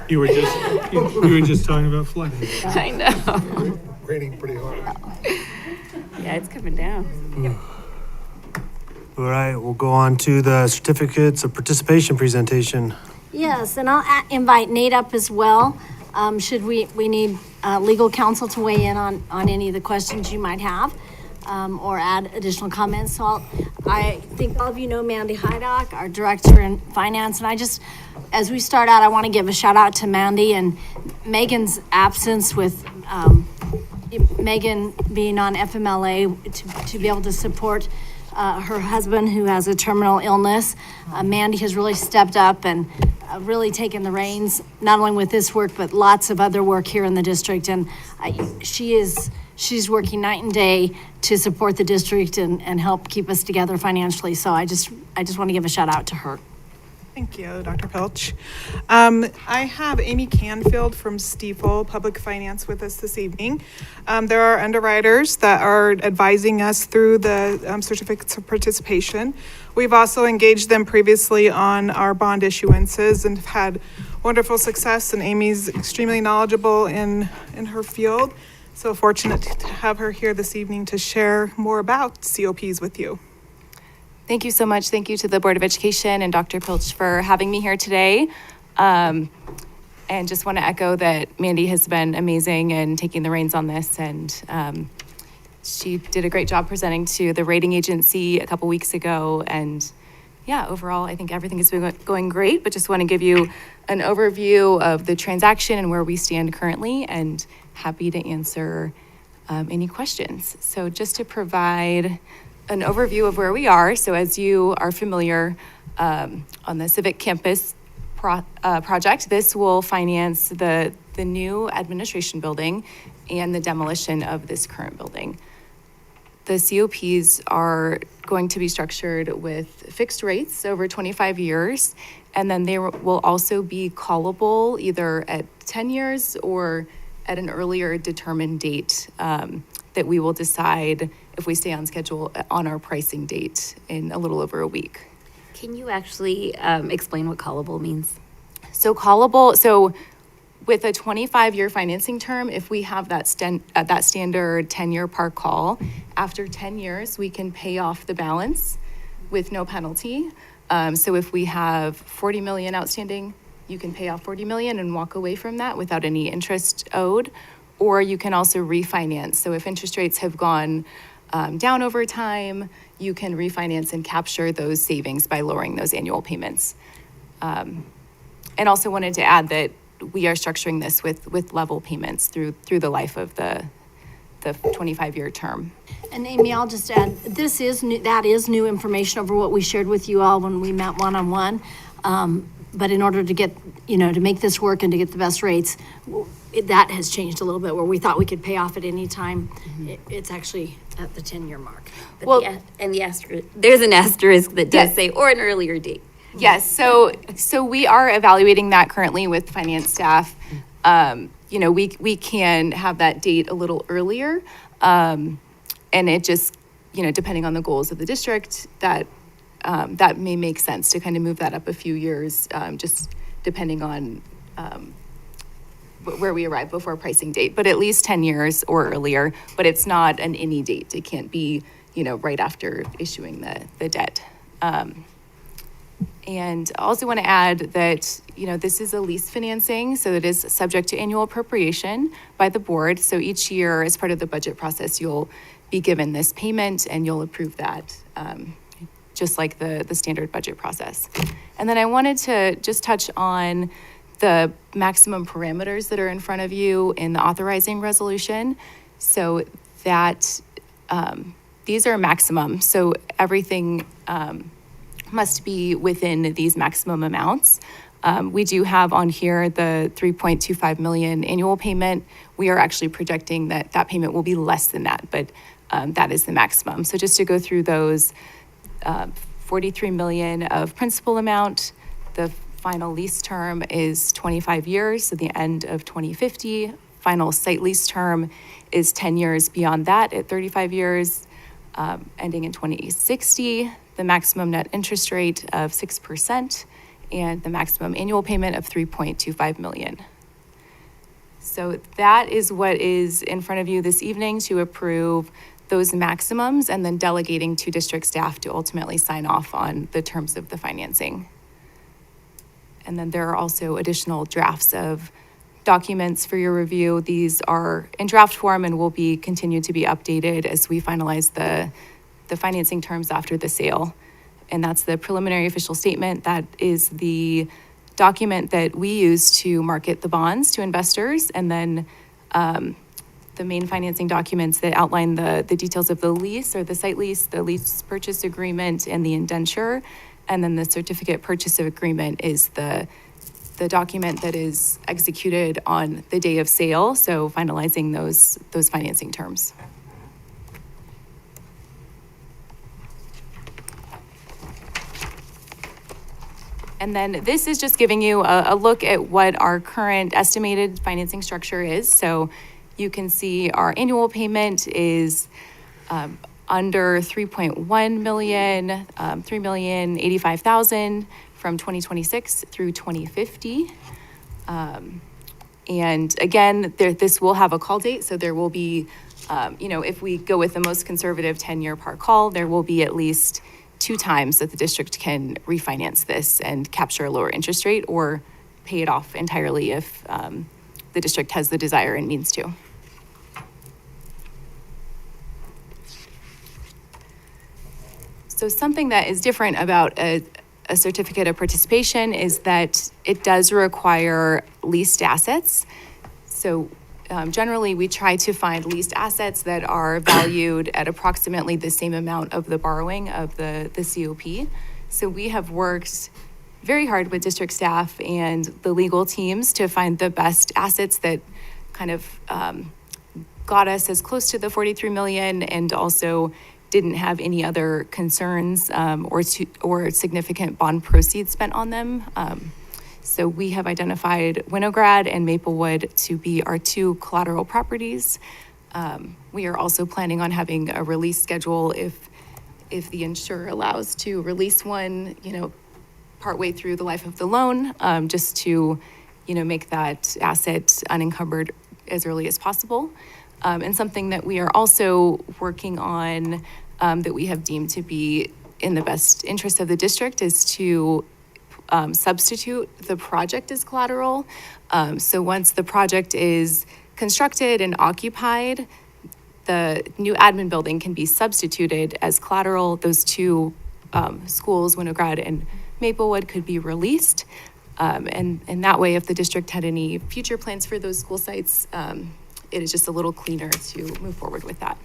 You were just talking about flooding. I know. Raining pretty hard. Yeah, it's coming down. All right, we'll go on to the certificates of participation presentation. Yes, and I'll invite Nate up as well. Should we need legal counsel to weigh in on any of the questions you might have, or add additional comments. So I think all of you know Mandy Hydock, our Director in Finance, and as we start out, I want to give a shout out to Mandy and Megan's absence with Megan being on FMLA to be able to support her husband who has a terminal illness. Mandy has really stepped up and really taken the reins, not only with this work, but lots of other work here in the district. And she's working night and day to support the district and help keep us together financially. So I just want to give a shout out to her. Thank you, Dr. Pilch. I have Amy Canfield from Stiefel Public Finance with us this evening. There are underwriters that are advising us through the certificates of participation. We've also engaged them previously on our bond issuances and have had wonderful success, and Amy's extremely knowledgeable in her field. So fortunate to have her here this evening to share more about COPs with you. Thank you so much. Thank you to the Board of Education and Dr. Pilch for having me here today. And just want to echo that Mandy has been amazing in taking the reins on this, and she did a great job presenting to the rating agency a couple weeks ago. And yeah, overall, I think everything has been going great, but just want to give you an overview of the transaction and where we stand currently, and happy to answer any questions. So just to provide an overview of where we are. So as you are familiar, on the Civic Campus project, this will finance the new administration building and the demolition of this current building. The COPs are going to be structured with fixed rates over 25 years, and then they will also be callable either at 10 years or at an earlier determined date that we will decide if we stay on schedule on our pricing date in a little over a week. Can you actually explain what callable means? So callable, so with a 25-year financing term, if we have that standard 10-year par call, after 10 years, we can pay off the balance with no penalty. So if we have 40 million outstanding, you can pay off 40 million and walk away from that without any interest owed. Or you can also refinance. So if interest rates have gone down over time, you can refinance and capture those savings by lowering those annual payments. And also wanted to add that we are structuring this with level payments through the life of the 25-year term. And Amy, I'll just add, that is new information over what we shared with you all when we met one-on-one. But in order to get, to make this work and to get the best rates, that has changed a little bit, where we thought we could pay off at any time. It's actually at the 10-year mark. Well, and the asterisk, there's an asterisk that does say, or an earlier date. Yes, so we are evaluating that currently with finance staff. We can have that date a little earlier. And it just, depending on the goals of the district, that may make sense to kind of move that up a few years, just depending on where we arrive before pricing date, but at least 10 years or earlier. But it's not an any date. It can't be, right after issuing the debt. And I also want to add that, this is a lease financing, so it is subject to annual appropriation by the board. So each year, as part of the budget process, you'll be given this payment and you'll approve that, just like the standard budget process. And then I wanted to just touch on the maximum parameters that are in front of you in the authorizing resolution. So that these are maximum. So everything must be within these maximum amounts. We do have on here the 3.25 million annual payment. We are actually projecting that that payment will be less than that, but that is the maximum. So just to go through those, 43 million of principal amount. The final lease term is 25 years, so the end of 2050. Final site lease term is 10 years beyond that at 35 years, ending in 2060. The maximum net interest rate of 6% and the maximum annual payment of 3.25 million. So that is what is in front of you this evening to approve those maximums and then delegating to district staff to ultimately sign off on the terms of the financing. And then there are also additional drafts of documents for your review. These are in draft form and will be continued to be updated as we finalize the financing terms after the sale. And that's the preliminary official statement. That is the document that we use to market the bonds to investors. And then the main financing documents that outline the details of the lease or the site lease, the lease purchase agreement, and the indenture. And then the certificate purchase of agreement is the document that is executed on the day of sale, so finalizing those financing terms. And then this is just giving you a look at what our current estimated financing structure is. So you can see our annual payment is under 3.1 million, 3,085,000 from 2026 through 2050. And again, this will have a call date. So there will be, if we go with the most conservative 10-year par call, there will be at least 2 times that the district can refinance this and capture a lower interest rate or pay it off entirely if the district has the desire and means to. So something that is different about a certificate of participation is that it does require leased assets. So generally we try to find leased assets that are valued at approximately the same amount of the borrowing of the COP. So we have worked very hard with district staff and the legal teams to find the best assets that kind of got us as close to the 43 million and also didn't have any other concerns or significant bond proceeds spent on them. So we have identified Winograd and Maplewood to be our 2 collateral properties. We are also planning on having a release schedule if the insurer allows to release one, partway through the life of the loan, just to, make that asset unencumbered as early as possible. And something that we are also working on that we have deemed to be in the best interest of the district is to substitute the project as collateral. So once the project is constructed and occupied, the new admin building can be substituted as collateral. Those 2 schools, Winograd and Maplewood, could be released. And that way, if the district had any future plans for those school sites, it is just a little cleaner to move forward with that.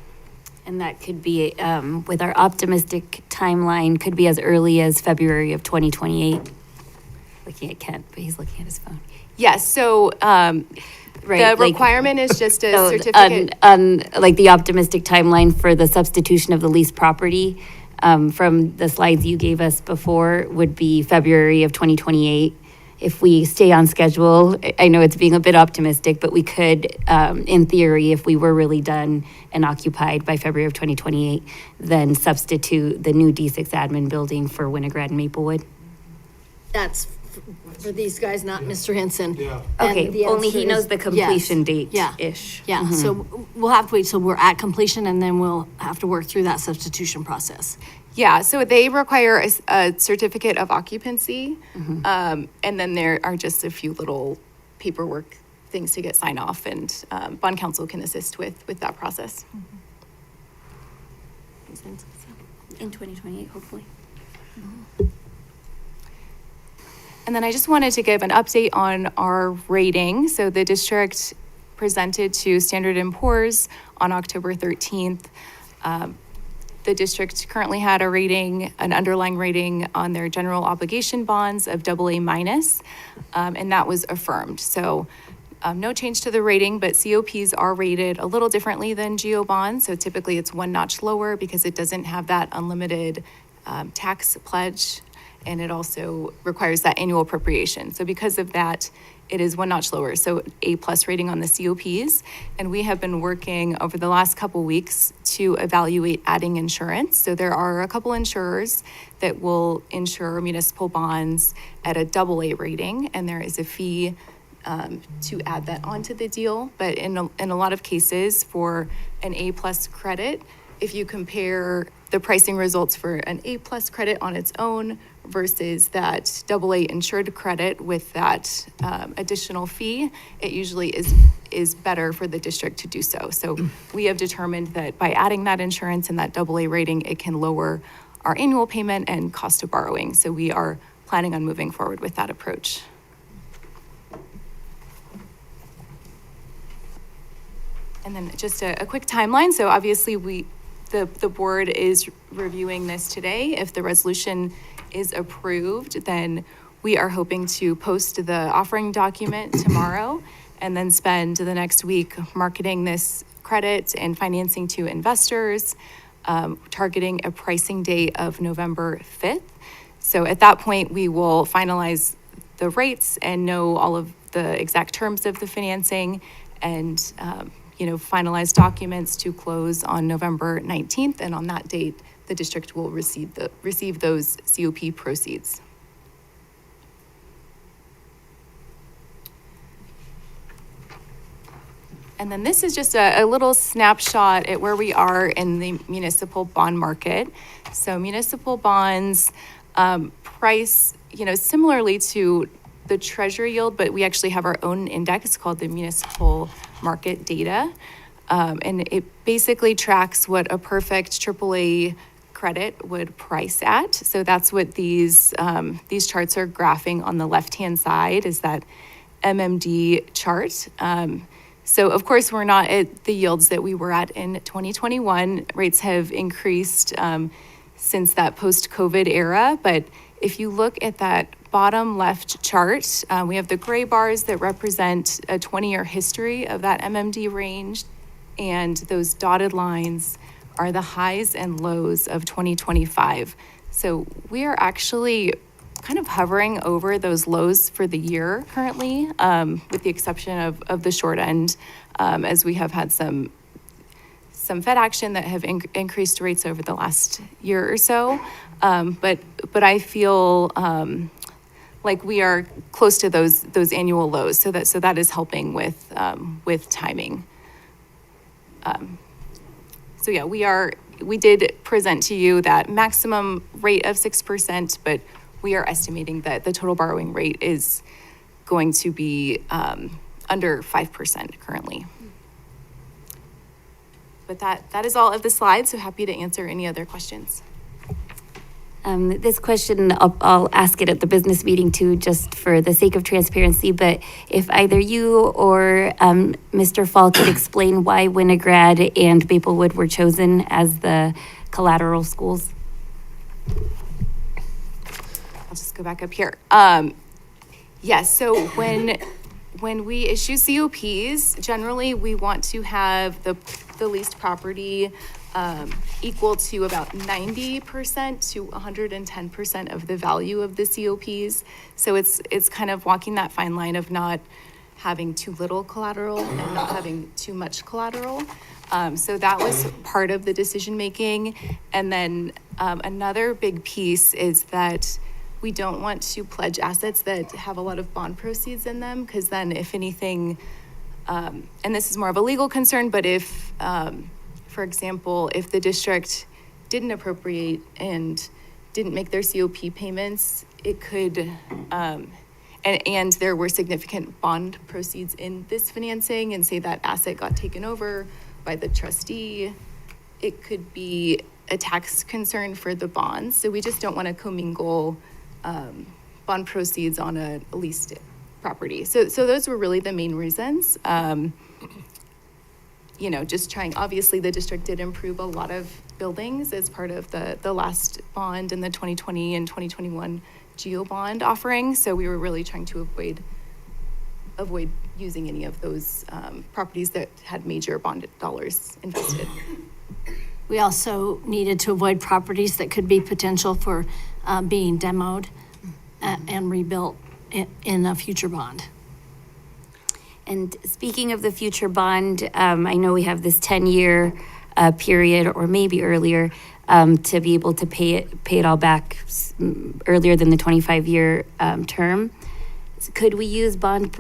And that could be, with our optimistic timeline, could be as early as February of 2028. Looking at Kent, but he's looking at his phone. Yes, so Right, the requirement is just a certificate. Like the optimistic timeline for the substitution of the leased property from the slides you gave us before would be February of 2028. If we stay on schedule, I know it's being a bit optimistic, but we could, in theory, if we were really done and occupied by February of 2028, then substitute the new D6 admin building for Winograd and Maplewood. That's for these guys, not Mr. Henson. Yeah. And Okay, the only answer he knows is the completion yes. date-ish. Yeah, so we'll have to wait till we're at completion and then we'll have to work through that substitution process. Yeah, so they require a certificate of occupancy. And then there are just a few little paperwork things to get signed off, and bond counsel can assist with that process. In 2028, hopefully. And then I just wanted to give an update on our rating. So the district presented to Standard & Poor's on October 13th. The district currently had a rating, an underlying rating on their general obligation bonds of AA minus, and that was affirmed. So no change to the rating, but COPs are rated a little differently than GO bonds. So typically it's one notch lower because it doesn't have that unlimited tax pledge, and it also requires that annual appropriation. So because of that, it is one notch lower, so A+ rating on the COPs. And we have been working over the last couple weeks to evaluate adding insurance. So there are a couple insurers that will insure municipal bonds at a AA rating, and there is a fee to add that onto the deal. But in a lot of cases, for an A+ credit, if you compare the pricing results for an A+ credit on its own versus that AA insured credit with that additional fee, it usually is better for the district to do so. So we have determined that by adding that insurance and that AA rating, it can lower our annual payment and cost of borrowing. So we are planning on moving forward with that approach. And then just a quick timeline. So obviously the board is reviewing this today. If the resolution is approved, then we are hoping to post the offering document tomorrow and then spend the next week marketing this credit and financing to investors, targeting a pricing date of November 5th. So at that point, we will finalize the rates and know all of the exact terms of the financing and finalize documents to close on November 19th. And on that date, the district will receive those COP proceeds. And then this is just a little snapshot at where we are in the municipal bond market. So municipal bonds price, similarly to the treasury yield, but we actually have our own index called the municipal market data. And it basically tracks what a perfect AAA credit would price at. So that's what these charts are graphing on the left-hand side, is that MMD chart. So of course, we're not at the yields that we were at in 2021. Rates have increased since that post-COVID era. But if you look at that bottom left chart, we have the gray bars that represent a 20-year history of that MMD range. And those dotted lines are the highs and lows of 2025. So we are actually kind of hovering over those lows for the year currently, with the exception of the short end, as we have had some Fed action that have increased rates over the last year or so. But I feel like we are close to those annual lows. So that is helping with timing. So yeah, we did present to you that maximum rate of 6%, but we are estimating that the total borrowing rate is going to be under 5% currently. But that is all of the slides, so happy to answer any other questions. This question, I'll ask it at the business meeting too, just for the sake of transparency, but if either you or Mr. Fall could explain why Winograd and Maplewood were chosen as the collateral schools. I'll just go back up here. Yes, so when we issue COPs, generally we want to have the leased property equal to about 90% to 110% of the value of the COPs. So it's kind of walking that fine line of not having too little collateral and not having too much collateral. So that was part of the decision making. And then another big piece is that we don't want to pledge assets that have a lot of bond proceeds in them, because then if anything, and this is more of a legal concern, but if, for example, if the district didn't appropriate and didn't make their COP payments, it could, and there were significant bond proceeds in this financing, and say that asset got taken over by the trustee, it could be a tax concern for the bonds. So we just don't want to commingle bond proceeds on a leased property. So those were really the main reasons. You know, just trying, obviously the district did improve a lot of buildings as part of the last bond in the 2020 and 2021 GEO bond offering. So we were really trying to avoid using any of those properties that had major bond dollars invested. We also needed to avoid properties that could be potential for being demoed and rebuilt in a future bond. And speaking of the future bond, I know we have this 10-year period, or maybe earlier, to be able to pay it all back earlier than the 25-year term. Could we use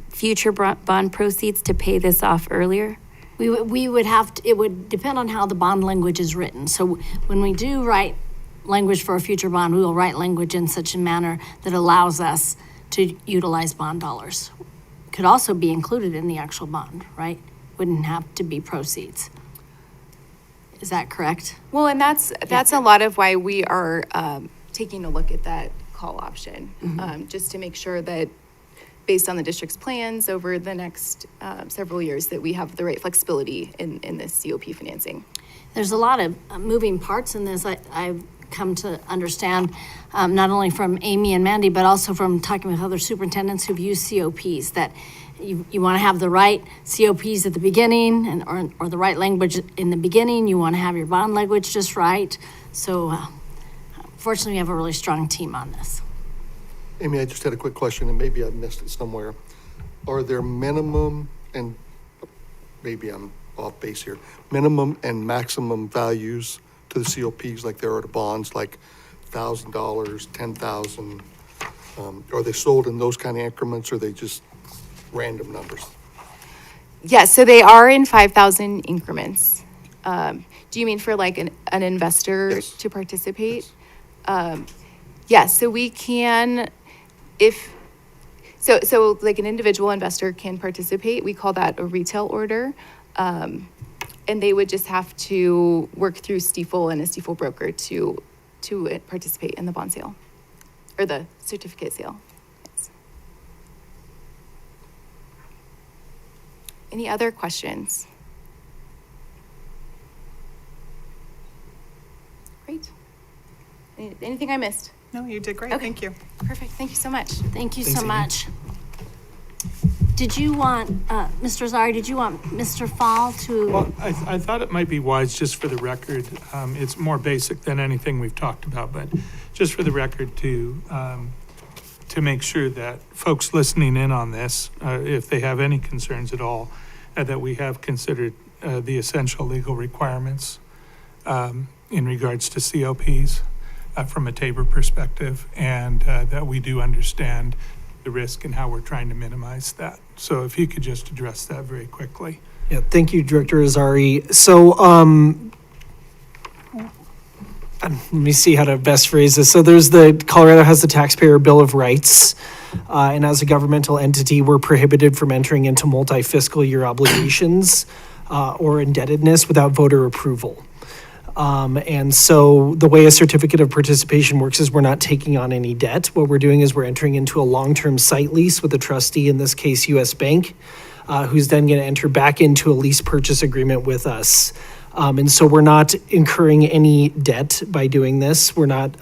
future bond proceeds to pay this off earlier? We would have to, it would depend on how the bond language is written. So when we do write language for a future bond, we will write language in such a manner that allows us to utilize bond dollars. Could also be included in the actual bond, right? Wouldn't have to be proceeds. Is that correct? Well, and that's a lot of why we are taking a look at that call option, just to make sure that based on the district's plans over the next several years, that we have the right flexibility in this COP financing. There's a lot of moving parts in this. I've come to understand, not only from Amy and Mandy, but also from talking with other superintendents who've used COPs, that you want to have the right COPs at the beginning or the right language in the beginning. You want to have your bond language just right. So fortunately, we have a really strong team on this. Amy, I just had a quick question, and maybe I missed it somewhere. Are there minimum, and maybe I'm off base here, minimum and maximum values to the COPs like there are to bonds, like $1,000, $10,000? Are they sold in those kind of increments, or are they just random numbers? Yeah, so they are in 5,000 increments. Do you mean for like an investor Yes. to participate? Yes. Yes, so we can, so like an individual investor can participate. We call that a retail order. And they would just have to work through Stiefel and a Stiefel broker to participate in the bond sale or the certificate sale. Yes. Any other questions? Great. Anything I missed? No, you did great. Okay. Thank you. Perfect. Thank you so much. Thank you Thanks, so Amy. much. Did you want, Mr. Zari, did you want Mr. Fall to? Well, I thought it might be wise, just for the record, it's more basic than anything we've talked about, but just for the record to make sure that folks listening in on this, if they have any concerns at all, that we have considered the essential legal requirements in regards to COPs from a Tabor perspective, and that we do understand the risk and how we're trying to minimize that. So if you could just address that very quickly. Yeah, thank you, Director Azari. So, let me see how to best phrase this. So Colorado has the Taxpayer Bill of Rights. And as a governmental entity, we're prohibited from entering into multi-fiscal year obligations or indebtedness without voter approval. And so the way a certificate of participation works is we're not taking on any debt. What we're doing is we're entering into a long-term site lease with a trustee, in this case, U.S. Bank, who's then going to enter back into a lease purchase agreement with us. And so we're not incurring any debt by doing this. We're not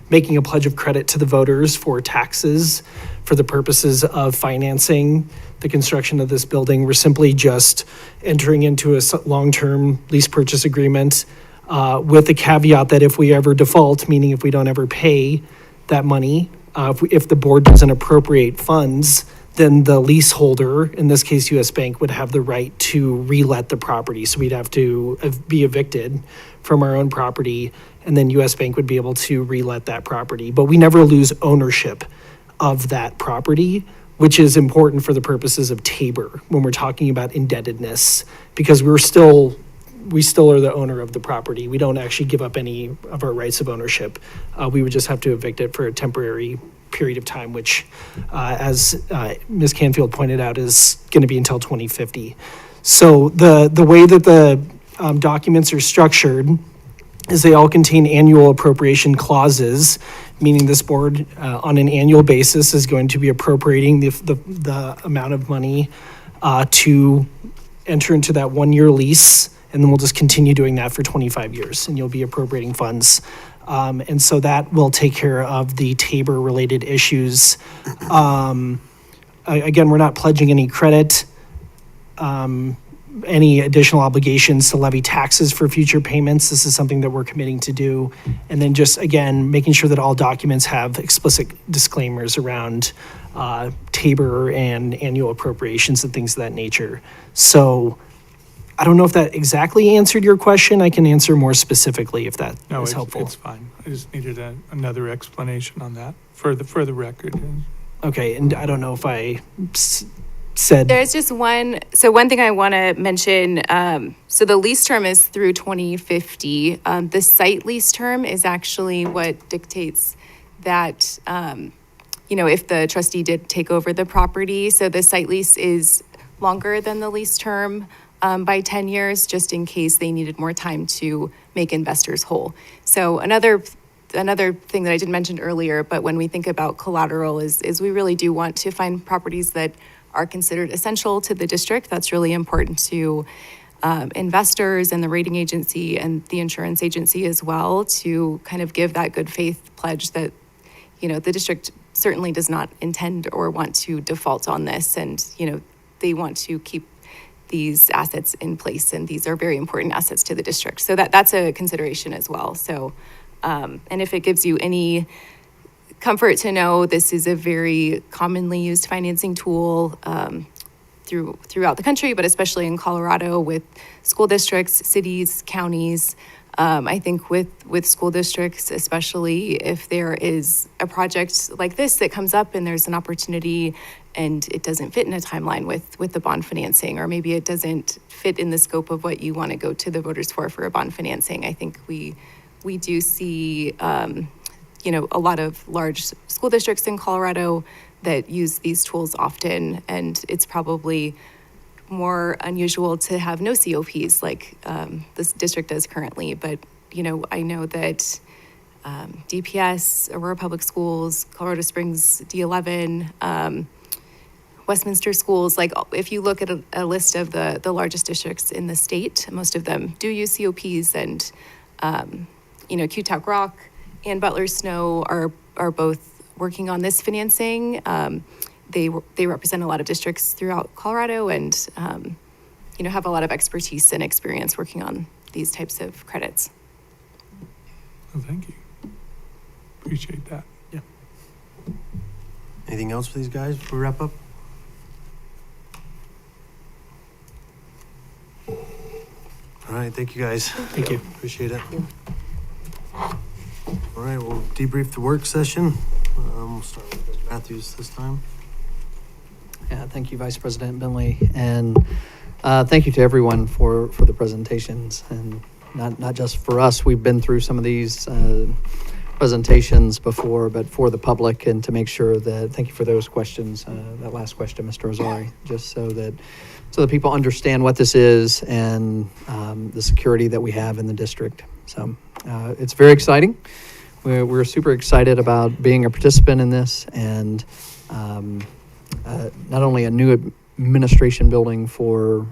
making a pledge of credit to the voters for taxes for the purposes of financing the construction of this building. We're simply just entering into a long-term lease purchase agreement with the caveat that if we ever default, meaning if we don't ever pay that money, if the board doesn't appropriate funds, then the leaseholder, in this case U.S. Bank, would have the right to relet the property. So we'd have to be evicted from our own property, and then U.S. Bank would be able to relet that property. But we never lose ownership of that property, which is important for the purposes of Tabor when we're talking about indebtedness, because we still are the owner of the property. We don't actually give up any of our rights of ownership. We would just have to evict it for a temporary period of time, which, as Ms. Canfield pointed out, is going to be until 2050. So the way that the documents are structured is they all contain annual appropriation clauses, meaning this board on an annual basis is going to be appropriating the amount of money to enter into that 1-year lease, and then we'll just continue doing that for 25 years, and you'll be appropriating funds. And so that will take care of the Tabor-related issues. Again, we're not pledging any credit, any additional obligations to levy taxes for future payments. This is something that we're committing to do. And then just, again, making sure that all documents have explicit disclaimers around Tabor and annual appropriations and things of that nature. So I don't know if that exactly answered your question. I can answer more specifically if that No, is it's, helpful. it's fine. I just needed another explanation on that for the record. Okay, and I don't know if I said. There's just one thing I want to mention. So the lease term is through 2050. The site lease term is actually what dictates that, if the trustee did take over the property. So the site lease is longer than the lease term by 10 years, just in case they needed more time to make investors whole. So another thing that I didn't mention earlier, but when we think about collateral is we really do want to find properties that are considered essential to the district. That's really important to investors and the rating agency and the insurance agency as well, to kind of give that good faith pledge that, the district certainly does not intend or want to default on this. And, they want to keep these assets in place, and these are very important assets to the district. So that's a consideration as well. So, and if it gives you any comfort to know, this is a very commonly used financing tool throughout the country, but especially in Colorado with school districts, cities, counties. I think with school districts, especially if there is a project like this that comes up and there's an opportunity and it doesn't fit in a timeline with the bond financing, or maybe it doesn't fit in the scope of what you want to go to the voters for a bond financing. I think we do see, a lot of large school districts in Colorado that use these tools often, and it's probably more unusual to have no COPs like this district does currently. But, I know that DPS, Aurora Public Schools, Colorado Springs D11, Westminster Schools, like if you look at a list of the largest districts in the state, most of them do use COPs, and, Q-Talk Rock and Butler Snow are both working on this financing. They represent a lot of districts throughout Colorado and, have a lot of expertise and experience working on these types of credits. Well, thank you. Appreciate that. Yeah. Anything else for these guys before we wrap up? All right, thank you guys. Thank you. Appreciate it. All right, we'll debrief the work session. We'll start with Mr. Matthews this time. Yeah, thank you, Vice President Bentley, and thank you to everyone for the presentations, and not just for us. We've been through some of these presentations before, but for the public, and to make sure that, thank you for those questions, that last question, Mr. Rosari, just so that people understand what this is and the security that we have in the district. So it's very exciting. We're super excited about being a participant in this, and not only a new administration building for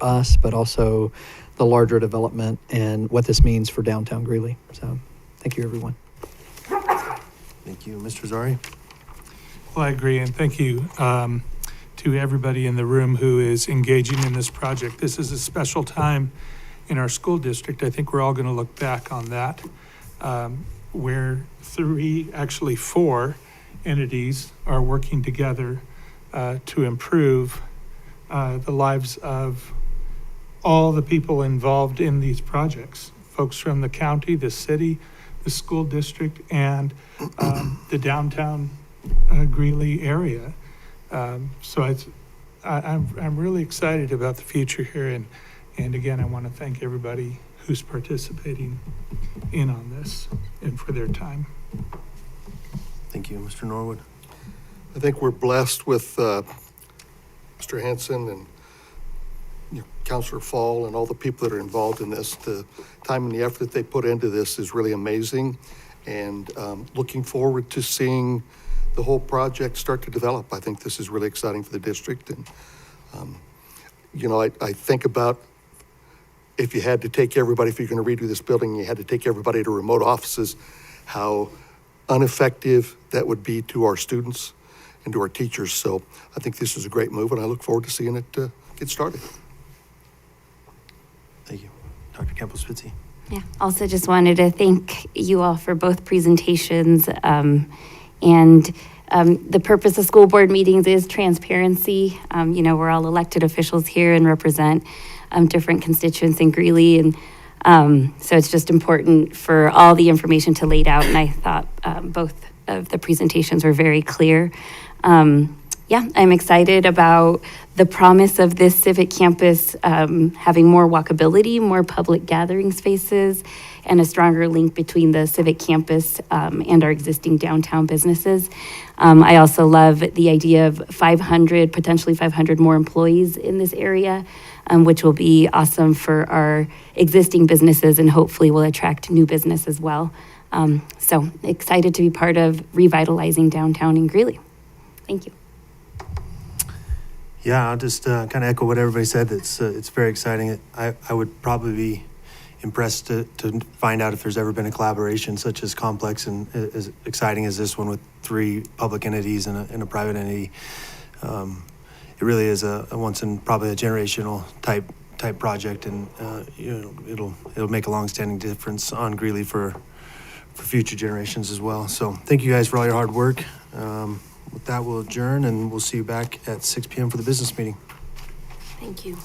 us, but also the larger development and what this means for downtown Greeley. So thank you, everyone. Thank you. Mr. Rosari? Well, I agree, and thank you to everybody in the room who is engaging in this project. This is a special time in our school district. I think we're all going to look back on that, where four entities are working together to improve the lives of all the people involved in these projects, folks from the county, the city, the school district, and the downtown Greeley area. So I'm really excited about the future here, and again, I want to thank everybody who's participating in on this and for their time. Thank you. Mr. Norwood? I think we're blessed with Mr. Hanson and Counselor Fall and all the people that are involved in this. The time and the effort that they put into this is really amazing, and looking forward to seeing the whole project start to develop. I think this is really exciting for the district, and I think about if you had to take everybody, if you're going to redo this building, you had to take everybody to remote offices, how ineffective that would be to our students and to our teachers. So I think this is a great move, and I look forward to seeing it get started. Thank you. Dr. Campbell-Spitzy. Yeah, also just wanted to thank you all for both presentations. The purpose of school board meetings is transparency. We're all elected officials here and represent different constituents in Greeley. And so it's just important for all the information to laid out. And I thought both of the presentations were very clear. I'm excited about the promise of this civic campus having more walkability, more public gathering spaces, and a stronger link between the civic campus and our existing downtown businesses. I also love the idea of potentially 500 more employees in this area, which will be awesome for our existing businesses and hopefully will attract new business as well. So excited to be part of revitalizing downtown in Greeley. Thank you. Yeah, I'll just kind of echo what everybody said. It's very exciting. I would probably be impressed to find out if there's ever been a collaboration such as complex and as exciting as this one with 3 public entities and a private entity. It really is a once in probably a generational type project, and it'll make a long-standing difference on Greeley for future generations as well. So thank you guys for all your hard work. With that, we'll adjourn, and we'll see you back at 6 p.m. for the business meeting. Thank you.